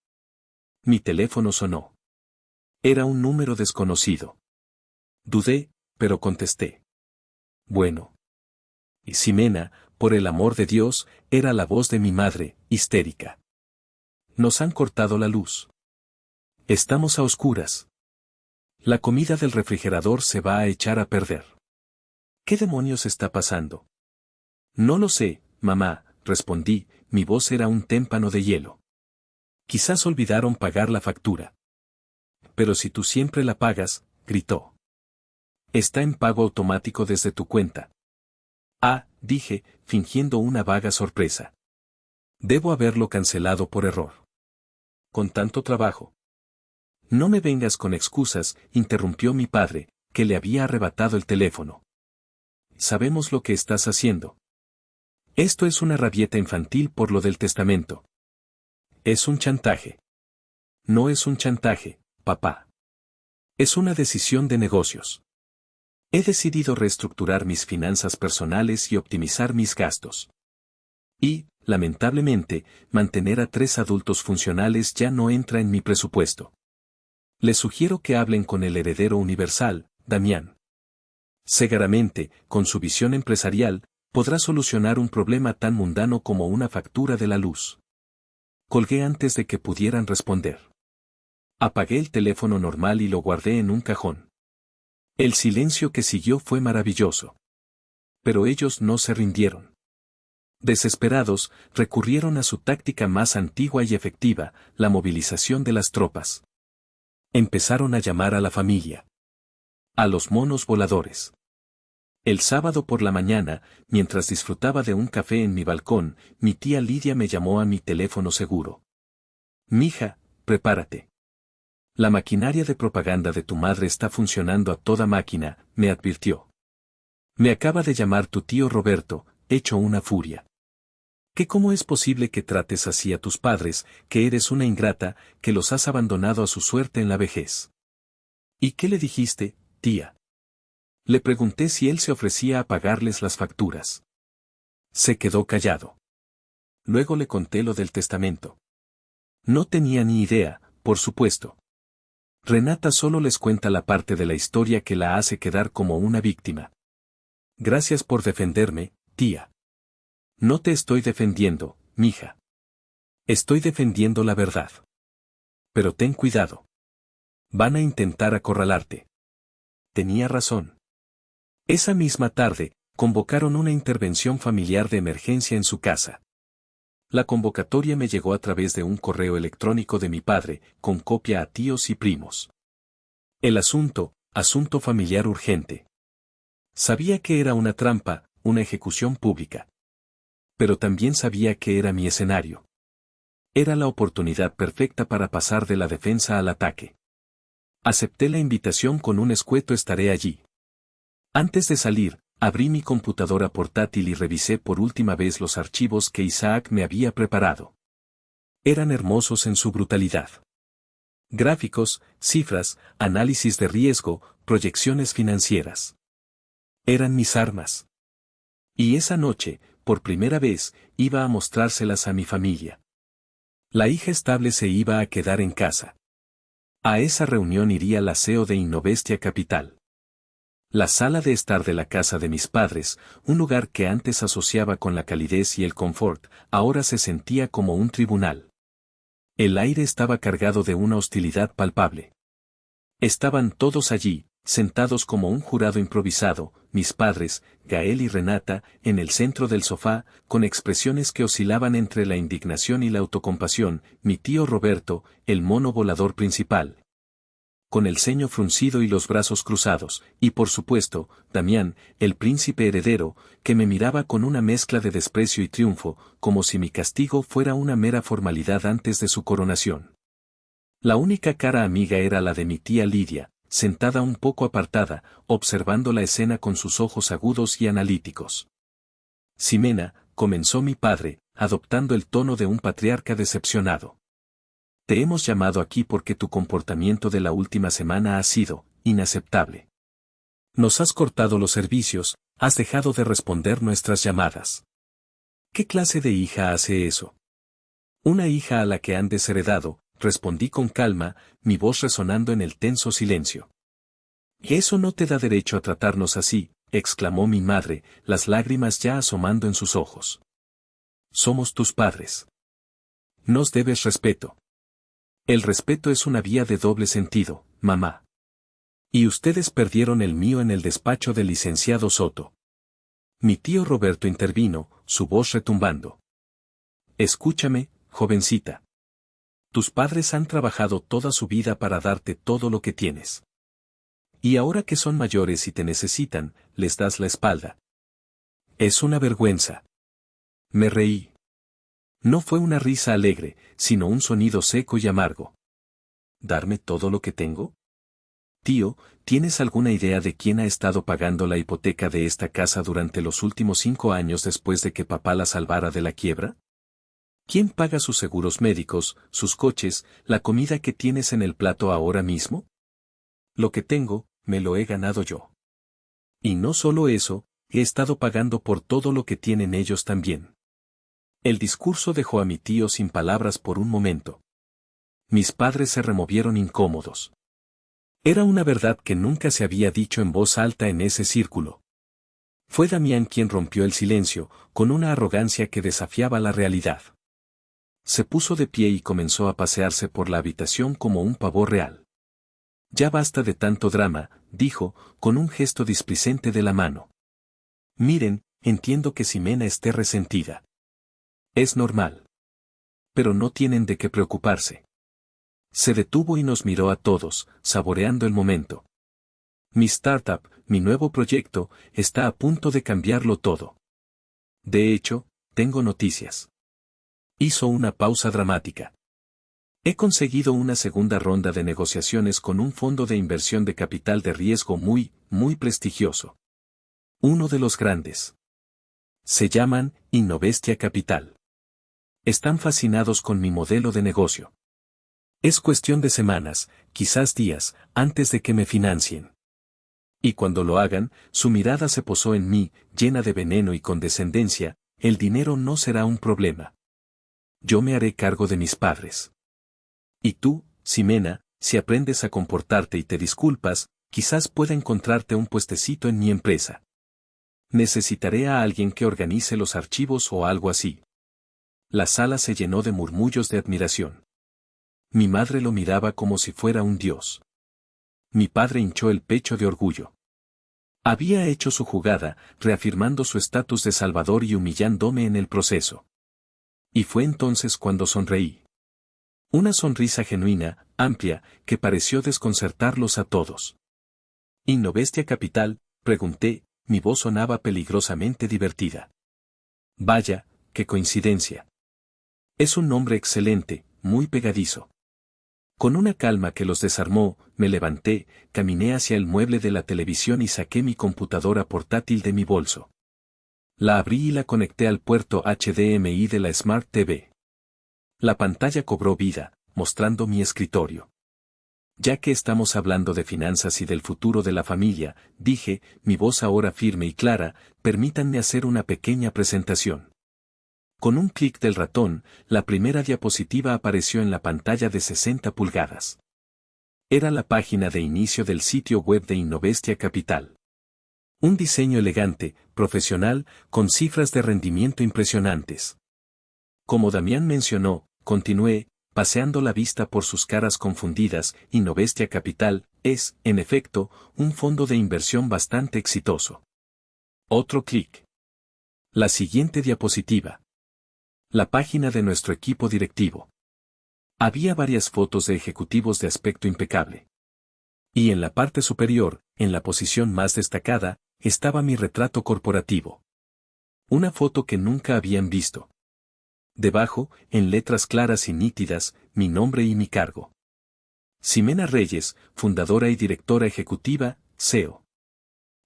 Mi teléfono sonó. Era un número desconocido. Dudé, pero contesté. Bueno. Y Ximena, por el amor de Dios, era la voz de mi madre, histérica. Nos han cortado la luz. Estamos a oscuras. La comida del refrigerador se va a echar a perder. ¿Qué demonios está pasando? No lo sé, mamá, respondí, mi voz era un témpano de hielo. Quizás olvidaron pagar la factura. Pero si tú siempre la pagas, gritó. Está en pago automático desde tu cuenta. Ah, dije, fingiendo una vaga sorpresa. Debo haberlo cancelado por error. Con tanto trabajo. No me vengas con excusas, interrumpió mi padre, que le había arrebatado el teléfono. Sabemos lo que estás haciendo. Esto es una rabieta infantil por lo del testamento. Es un chantaje. No es un chantaje, papá. Es una decisión de negocios. He decidido reestructurar mis finanzas personales y optimizar mis gastos. Y, lamentablemente, mantener a 3 adultos funcionales ya no entra en mi presupuesto. Les sugiero que hablen con el heredero universal, Damián. Seguramente, con su visión empresarial, podrá solucionar un problema tan mundano como una factura de la luz. Colgué antes de que pudieran responder. Apagué el teléfono normal y lo guardé en un cajón. El silencio que siguió fue maravilloso. Pero ellos no se rindieron. Desesperados, recurrieron a su táctica más antigua y efectiva, la movilización de las tropas. Empezaron a llamar a la familia. A los monos voladores. El sábado por la mañana, mientras disfrutaba de un café en mi balcón, mi tía Lidia me llamó a mi teléfono seguro. Mija, prepárate. La maquinaria de propaganda de tu madre está funcionando a toda máquina, me advirtió. Me acaba de llamar tu tío Roberto, hecho una furia. ¿Qué cómo es posible que trates así a tus padres, que eres una ingrata, que los has abandonado a su suerte en la vejez? ¿Y qué le dijiste, tía? Le pregunté si él se ofrecía a pagarles las facturas. Se quedó callado. Luego le conté lo del testamento. No tenía ni idea, por supuesto. Renata solo les cuenta la parte de la historia que la hace quedar como una víctima. Gracias por defenderme, tía. No te estoy defendiendo, mija. Estoy defendiendo la verdad. Pero ten cuidado. Van a intentar acorralarte. Tenía razón. Esa misma tarde, convocaron una intervención familiar de emergencia en su casa. La convocatoria me llegó a través de un correo electrónico de mi padre, con copia a tíos y primos. El asunto familiar urgente. Sabía que era una trampa, una ejecución pública. Pero también sabía que era mi escenario. Era la oportunidad perfecta para pasar de la defensa al ataque. Acepté la invitación con un escueto estaré allí. Antes de salir, abrí mi computadora portátil y revisé por última vez los archivos que Isaac me había preparado. Eran hermosos en su brutalidad. Gráficos, cifras, análisis de riesgo, proyecciones financieras. Eran mis armas. Y esa noche, por primera vez, iba a mostrárselas a mi familia. La hija estable se iba a quedar en casa. A esa reunión iría la CEO de Innovestia Capital. La sala de estar de la casa de mis padres, un lugar que antes asociaba con la calidez y el confort, ahora se sentía como un tribunal. El aire estaba cargado de una hostilidad palpable. Estaban todos allí, sentados como un jurado improvisado, mis padres, Gael y Renata, en el centro del sofá, con expresiones que oscilaban entre la indignación y la autocompasión, mi tío Roberto, el mono volador principal, con el ceño fruncido y los brazos cruzados, y por supuesto, Damián, el príncipe heredero, que me miraba con una mezcla de desprecio y triunfo, como si mi castigo fuera una mera formalidad antes de su coronación. La única cara amiga era la de mi tía Lidia, sentada un poco apartada, observando la escena con sus ojos agudos y analíticos. Ximena, comenzó mi padre, adoptando el tono de un patriarca decepcionado. Te hemos llamado aquí porque tu comportamiento de la última semana ha sido inaceptable. Nos has cortado los servicios, has dejado de responder nuestras llamadas. ¿Qué clase de hija hace eso? Una hija a la que han desheredado, respondí con calma, mi voz resonando en el tenso silencio. Eso no te da derecho a tratarnos así, exclamó mi madre, las lágrimas ya asomando en sus ojos. Somos tus padres. Nos debes respeto. El respeto es una vía de doble sentido, mamá. Y ustedes perdieron el mío en el despacho del licenciado Soto. Mi tío Roberto intervino, su voz retumbando. Escúchame, jovencita. Tus padres han trabajado toda su vida para darte todo lo que tienes. Y ahora que son mayores y te necesitan, les das la espalda. Es una vergüenza. Me reí. No fue una risa alegre, sino un sonido seco y amargo. ¿Darme todo lo que tengo? Tío, ¿tienes alguna idea de quién ha estado pagando la hipoteca de esta casa durante los últimos 5 años después de que papá la salvara de la quiebra? ¿Quién paga sus seguros médicos, sus coches, la comida que tienes en el plato ahora mismo? Lo que tengo, me lo he ganado yo. Y no solo eso, he estado pagando por todo lo que tienen ellos también. El discurso dejó a mi tío sin palabras por un momento. Mis padres se removieron incómodos. Era una verdad que nunca se había dicho en voz alta en ese círculo. Fue Damián quien rompió el silencio, con una arrogancia que desafiaba la realidad. Se puso de pie y comenzó a pasearse por la habitación como un pavor real. Ya basta de tanto drama, dijo, con un gesto displicente de la mano. Miren, entiendo que Ximena esté resentida. Es normal. Pero no tienen de qué preocuparse. Se detuvo y nos miró a todos, saboreando el momento. Mi startup, mi nuevo proyecto, está a punto de cambiarlo todo. De hecho, tengo noticias. Hizo una pausa dramática. He conseguido una segunda ronda de negociaciones con un fondo de inversión de capital de riesgo muy prestigioso. Uno de los grandes. Se llaman Innovestia Capital. Están fascinados con mi modelo de negocio. Es cuestión de semanas, quizás días, antes de que me financien. Y cuando lo hagan, su mirada se posó en mí, llena de veneno y condescendencia, el dinero no será un problema. Yo me haré cargo de mis padres. Y tú, Ximena, si aprendes a comportarte y te disculpas, quizás pueda encontrarte un puestecito en mi empresa. Necesitaré a alguien que organice los archivos o algo así. La sala se llenó de murmullos de admiración. Mi madre lo miraba como si fuera un dios. Mi padre hinchó el pecho de orgullo. Había hecho su jugada, reafirmando su estatus de salvador y humillándome en el proceso. Y fue entonces cuando sonreí. Una sonrisa genuina, amplia, que pareció desconcertarlos a todos. ¿Innovestia Capital?, pregunté, mi voz sonaba peligrosamente divertida. Vaya, qué coincidencia. Es un nombre excelente, muy pegadizo. Con una calma que los desarmó, me levanté, caminé hacia el mueble de la televisión y saqué mi computadora portátil de mi bolso. La abrí y la conecté al puerto HDMI de la Smart TV. La pantalla cobró vida, mostrando mi escritorio. Ya que estamos hablando de finanzas y del futuro de la familia, dije, mi voz ahora firme y clara, permítanme hacer una pequeña presentación. Con un clic del ratón, la primera diapositiva apareció en la pantalla de 60 pulgadas. Era la página de inicio del sitio web de Innovestia Capital. Un diseño elegante, profesional, con cifras de rendimiento impresionantes. Como Damián mencionó, continué, paseando la vista por sus caras confundidas, Innovestia Capital es, en efecto, un fondo de inversión bastante exitoso. Otro clic. La siguiente diapositiva. La página de nuestro equipo directivo. Había varias fotos de ejecutivos de aspecto impecable. Y en la parte superior, en la posición más destacada, estaba mi retrato corporativo. Una foto que nunca habían visto. Debajo, en letras claras y nítidas, mi nombre y mi cargo. Ximena Reyes, fundadora y directora ejecutiva, CEO.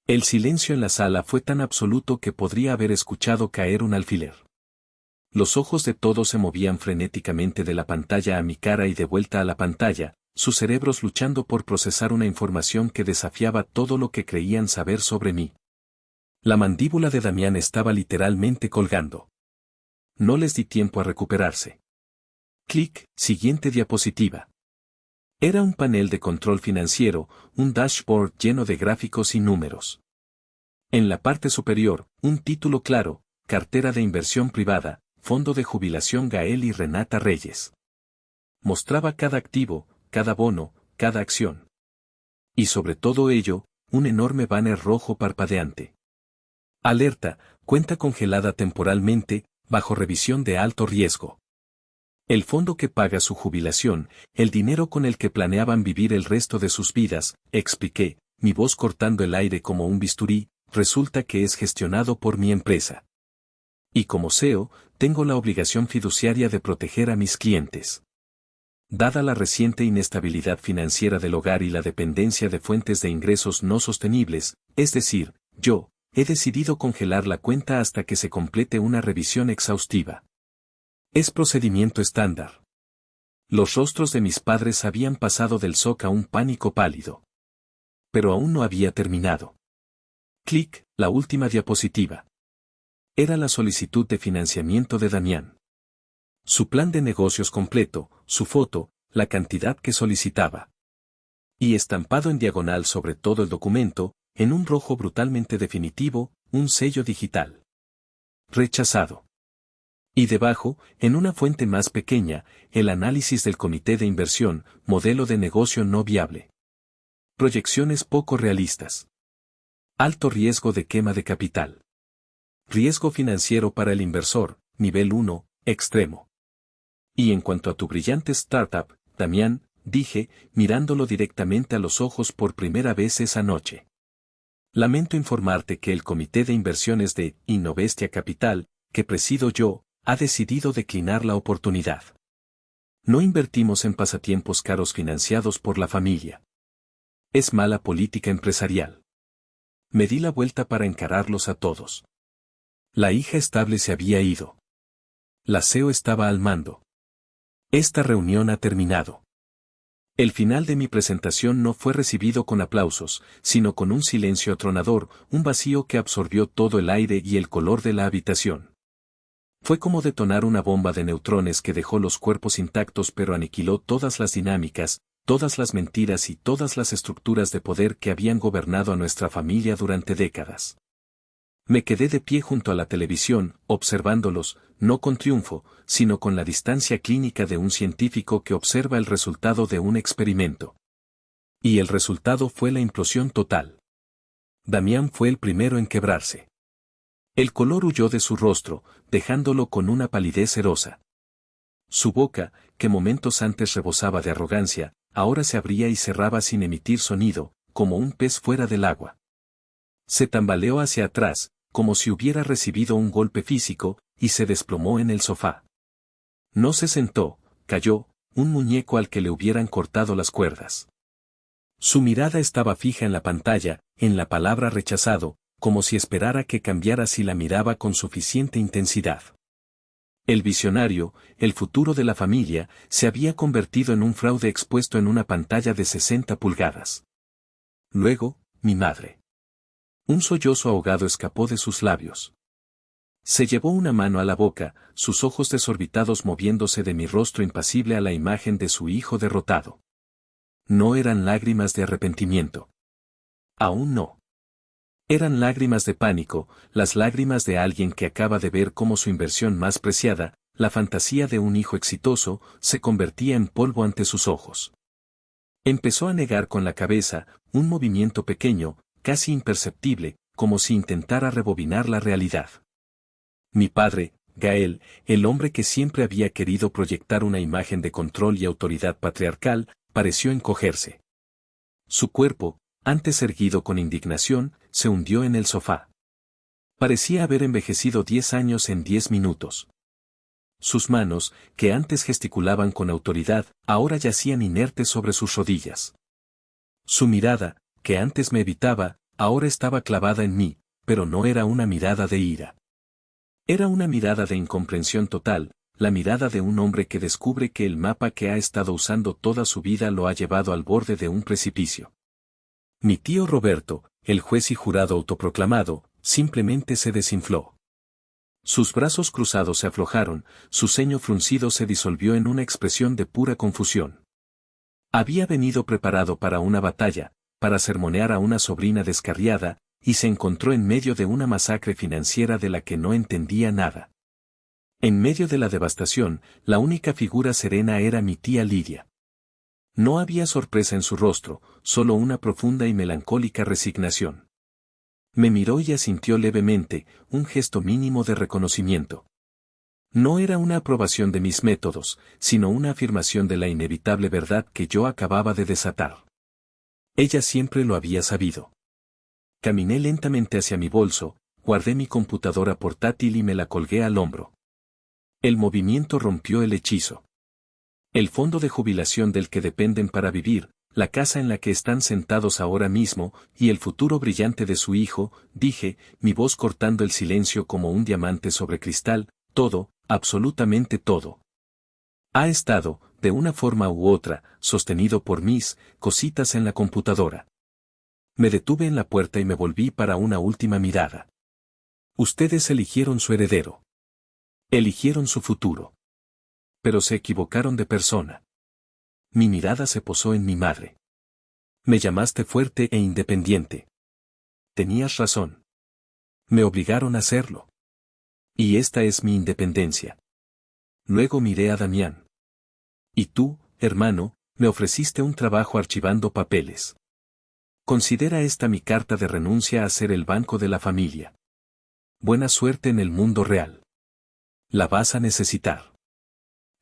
El silencio en la sala fue tan absoluto que podría haber escuchado caer un alfiler. Los ojos de todos se movían frenéticamente de la pantalla a mi cara y de vuelta a la pantalla, sus cerebros luchando por procesar una información que desafiaba todo lo que creían saber sobre mí. La mandíbula de Damián estaba literalmente colgando. No les di tiempo a recuperarse. Clic, siguiente diapositiva. Era un panel de control financiero, un dashboard lleno de gráficos y números. En la parte superior, un título claro, cartera de inversión privada, fondo de jubilación Gael y Renata Reyes. Mostraba cada activo, cada bono, cada acción. Y sobre todo ello, un enorme banner rojo parpadeante. Alerta, cuenta congelada temporalmente, bajo revisión de alto riesgo. El fondo que paga su jubilación, el dinero con el que planeaban vivir el resto de sus vidas, expliqué, mi voz cortando el aire como un bisturí, resulta que es gestionado por mi empresa. Y como CEO, tengo la obligación fiduciaria de proteger a mis clientes. Dada la reciente inestabilidad financiera del hogar y la dependencia de fuentes de ingresos no sostenibles, es decir, yo, he decidido congelar la cuenta hasta que se complete una revisión exhaustiva. Es procedimiento estándar. Los rostros de mis padres habían pasado del shock a un pánico pálido. Pero aún no había terminado. Clic, la última diapositiva. Era la solicitud de financiamiento de Damián. Su plan de negocios completo, su foto, la cantidad que solicitaba. Y estampado en diagonal sobre todo el documento, en un rojo brutalmente definitivo, un sello digital. Rechazado. Y debajo, en una fuente más pequeña, el análisis del comité de inversión, modelo de negocio no viable. Proyecciones poco realistas. Alto riesgo de quema de capital. Riesgo financiero para el inversor, nivel 1, extremo. Y en cuanto a tu brillante startup, Damián, dije, mirándolo directamente a los ojos por primera vez esa noche. Lamento informarte que el comité de inversiones de Innovestia Capital, que presido yo, ha decidido declinar la oportunidad. No invertimos en pasatiempos caros financiados por la familia. Es mala política empresarial. Me di la vuelta para encararlos a todos. La hija estable se había ido. La CEO estaba al mando. Esta reunión ha terminado. El final de mi presentación no fue recibido con aplausos, sino con un silencio atronador, un vacío que absorbió todo el aire y el color de la habitación. Fue como detonar una bomba de neutrones que dejó los cuerpos intactos pero aniquiló todas las dinámicas, todas las mentiras y todas las estructuras de poder que habían gobernado a nuestra familia durante décadas. Me quedé de pie junto a la televisión, observándolos, no con triunfo, sino con la distancia clínica de un científico que observa el resultado de un experimento. Y el resultado fue la implosión total. Damián fue el primero en quebrarse. El color huyó de su rostro, dejándolo con una palidez cerosa. Su boca, que momentos antes rebosaba de arrogancia, ahora se abría y cerraba sin emitir sonido, como un pez fuera del agua. Se tambaleó hacia atrás, como si hubiera recibido un golpe físico, y se desplomó en el sofá. No se sentó, cayó, un muñeco al que le hubieran cortado las cuerdas. Su mirada estaba fija en la pantalla, en la palabra rechazado, como si esperara que cambiara si la miraba con suficiente intensidad. El visionario, el futuro de la familia, se había convertido en un fraude expuesto en una pantalla de 60 pulgadas. Luego, mi madre. Un sollozo ahogado escapó de sus labios. Se llevó una mano a la boca, sus ojos desorbitados moviéndose de mi rostro impasible a la imagen de su hijo derrotado. No eran lágrimas de arrepentimiento. Aún no. Eran lágrimas de pánico, las lágrimas de alguien que acaba de ver cómo su inversión más preciada, la fantasía de un hijo exitoso, se convertía en polvo ante sus ojos. Empezó a negar con la cabeza, un movimiento pequeño, casi imperceptible, como si intentara rebobinar la realidad. Mi padre, Gael, el hombre que siempre había querido proyectar una imagen de control y autoridad patriarcal, pareció encogerse. Su cuerpo, antes erguido con indignación, se hundió en el sofá. Parecía haber envejecido 10 años en 10 minutos. Sus manos, que antes gesticulaban con autoridad, ahora yacían inertes sobre sus rodillas. Su mirada, que antes me evitaba, ahora estaba clavada en mí, pero no era una mirada de ira. Era una mirada de incomprensión total, la mirada de un hombre que descubre que el mapa que ha estado usando toda su vida lo ha llevado al borde de un precipicio. Mi tío Roberto, el juez y jurado autoproclamado, simplemente se desinfló. Sus brazos cruzados se aflojaron, su ceño fruncido se disolvió en una expresión de pura confusión. Había venido preparado para una batalla, para sermonear a una sobrina descarriada, y se encontró en medio de una masacre financiera de la que no entendía nada. En medio de la devastación, la única figura serena era mi tía Lidia. No había sorpresa en su rostro, solo una profunda y melancólica resignación. Me miró y asintió levemente, un gesto mínimo de reconocimiento. No era una aprobación de mis métodos, sino una afirmación de la inevitable verdad que yo acababa de desatar. Ella siempre lo había sabido. Caminé lentamente hacia mi bolso, guardé mi computadora portátil y me la colgué al hombro. El movimiento rompió el hechizo. El fondo de jubilación del que dependen para vivir, la casa en la que están sentados ahora mismo, y el futuro brillante de su hijo, dije, mi voz cortando el silencio como un diamante sobre cristal, todo, absolutamente todo. Ha estado, de una forma u otra, sostenido por mis cositas en la computadora. Me detuve en la puerta y me volví para una última mirada. Ustedes eligieron su heredero. Eligieron su futuro. Pero se equivocaron de persona. Mi mirada se posó en mi madre. Me llamaste fuerte e independiente. Tenías razón. Me obligaron a hacerlo. Y esta es mi independencia. Luego miré a Damián. Y tú, hermano, me ofreciste un trabajo archivando papeles. Considera esta mi carta de renuncia a ser el banco de la familia. Buena suerte en el mundo real. La vas a necesitar.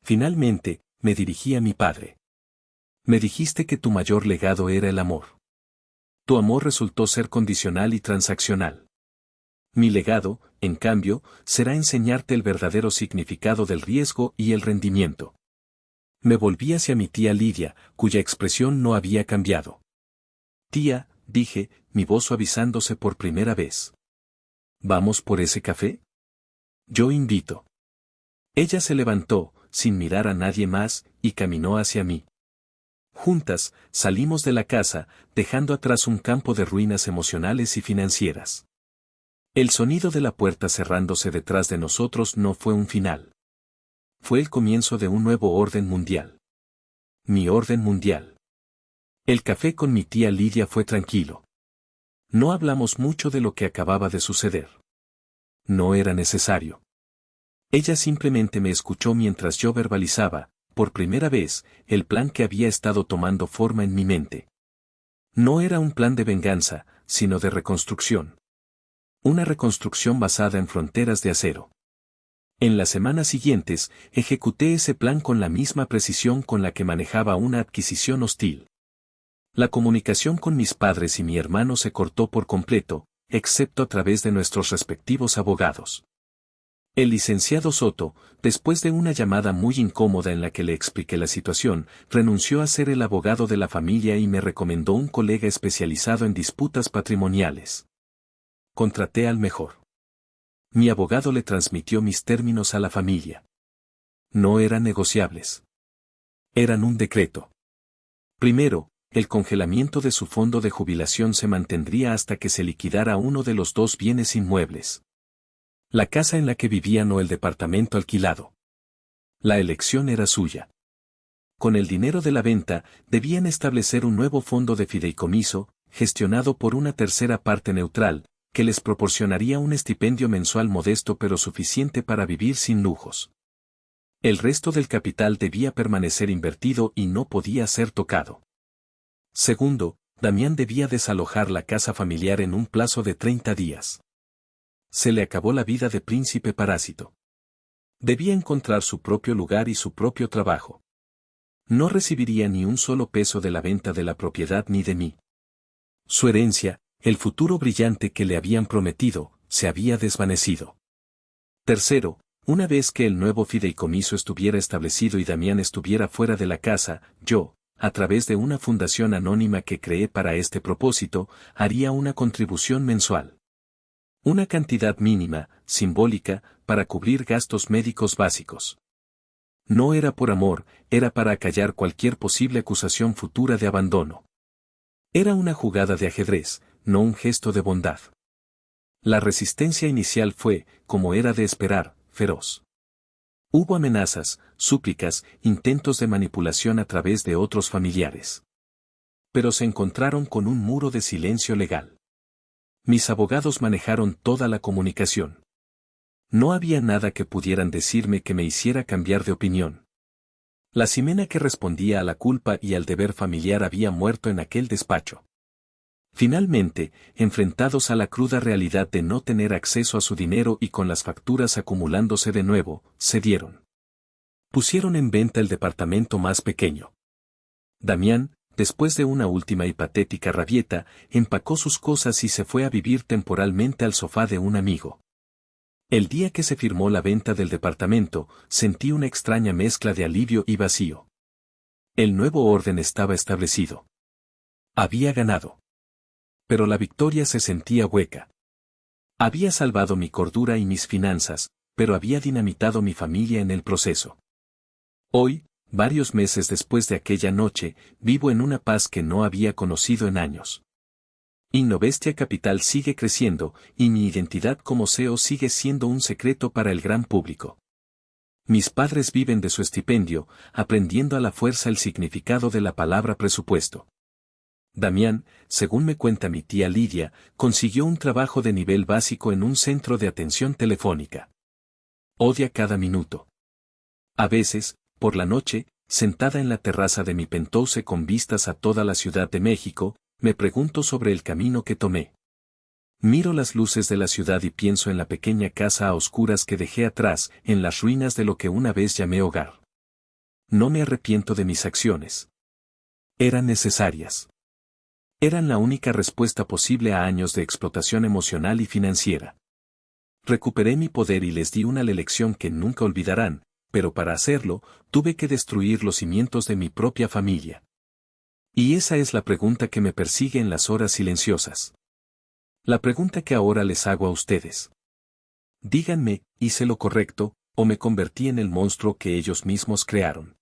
Finalmente, me dirigí a mi padre. Me dijiste que tu mayor legado era el amor. Tu amor resultó ser condicional y transaccional. Mi legado, en cambio, será enseñarte el verdadero significado del riesgo y el rendimiento. Me volví hacia mi tía Lidia, cuya expresión no había cambiado. Tía, dije, mi voz suavizándose por primera vez. ¿Vamos por ese café? Yo invito. Ella se levantó, sin mirar a nadie más, y caminó hacia mí. Juntas, salimos de la casa, dejando atrás un campo de ruinas emocionales y financieras. El sonido de la puerta cerrándose detrás de nosotros no fue un final. Fue el comienzo de un nuevo orden mundial. Mi orden mundial. El café con mi tía Lidia fue tranquilo. No hablamos mucho de lo que acababa de suceder. No era necesario. Ella simplemente me escuchó mientras yo verbalizaba, por primera vez, el plan que había estado tomando forma en mi mente. No era un plan de venganza, sino de reconstrucción. Una reconstrucción basada en fronteras de acero. En las semanas siguientes, ejecuté ese plan con la misma precisión con la que manejaba una adquisición hostil. La comunicación con mis padres y mi hermano se cortó por completo, excepto a través de nuestros respectivos abogados. El licenciado Soto, después de una llamada muy incómoda en la que le expliqué la situación, renunció a ser el abogado de la familia y me recomendó un colega especializado en disputas patrimoniales. Contraté al mejor. Mi abogado le transmitió mis términos a la familia. No eran negociables. Eran un decreto. Primero, el congelamiento de su fondo de jubilación se mantendría hasta que se liquidara uno de los dos bienes inmuebles. La casa en la que vivían o el departamento alquilado. La elección era suya. Con el dinero de la venta, debían establecer un nuevo fondo de fideicomiso, gestionado por una tercera parte neutral, que les proporcionaría un estipendio mensual modesto pero suficiente para vivir sin lujos. El resto del capital debía permanecer invertido y no podía ser tocado. Segundo, Damián debía desalojar la casa familiar en un plazo de 30 días. Se le acabó la vida de príncipe parásito. Debía encontrar su propio lugar y su propio trabajo. No recibiría ni un solo peso de la venta de la propiedad ni de mí. Su herencia, el futuro brillante que le habían prometido, se había desvanecido. Tercero, una vez que el nuevo fideicomiso estuviera establecido y Damián estuviera fuera de la casa, yo, a través de una fundación anónima que creé para este propósito, haría una contribución mensual. Una cantidad mínima, simbólica, para cubrir gastos médicos básicos. No era por amor, era para acallar cualquier posible acusación futura de abandono. Era una jugada de ajedrez, no un gesto de bondad. La resistencia inicial fue, como era de esperar, feroz. Hubo amenazas, súplicas, intentos de manipulación a través de otros familiares. Pero se encontraron con un muro de silencio legal. Mis abogados manejaron toda la comunicación. No había nada que pudieran decirme que me hiciera cambiar de opinión. La Ximena que respondía a la culpa y al deber familiar había muerto en aquel despacho. Finalmente, enfrentados a la cruda realidad de no tener acceso a su dinero y con las facturas acumulándose de nuevo, cedieron. Pusieron en venta el departamento más pequeño. Damián, después de una última y patética rabieta, empacó sus cosas y se fue a vivir temporalmente al sofá de un amigo. El día que se firmó la venta del departamento, sentí una extraña mezcla de alivio y vacío. El nuevo orden estaba establecido. Había ganado. Pero la victoria se sentía hueca. Había salvado mi cordura y mis finanzas, pero había dinamitado mi familia en el proceso. Hoy, varios meses después de aquella noche, vivo en una paz que no había conocido en años. Innovestia Capital sigue creciendo, y mi identidad como CEO sigue siendo un secreto para el gran público. Mis padres viven de su estipendio, aprendiendo a la fuerza el significado de la palabra presupuesto. Damián, según me cuenta mi tía Lidia, consiguió un trabajo de nivel básico en un centro de atención telefónica. Odia cada minuto. A veces, por la noche, sentada en la terraza de mi penthouse con vistas a toda la Ciudad de México, me pregunto sobre el camino que tomé. Miro las luces de la ciudad y pienso en la pequeña casa a oscuras que dejé atrás, en las ruinas de lo que una vez llamé hogar. No me arrepiento de mis acciones. Eran necesarias. Eran la única respuesta posible a años de explotación emocional y financiera. Recuperé mi poder y les di una lección que nunca olvidarán, pero para hacerlo, tuve que destruir los cimientos de mi propia familia. Y esa es la pregunta que me persigue en las horas silenciosas. La pregunta que ahora les hago a ustedes. Díganme, ¿hice lo correcto, o me convertí en el monstruo que ellos mismos crearon?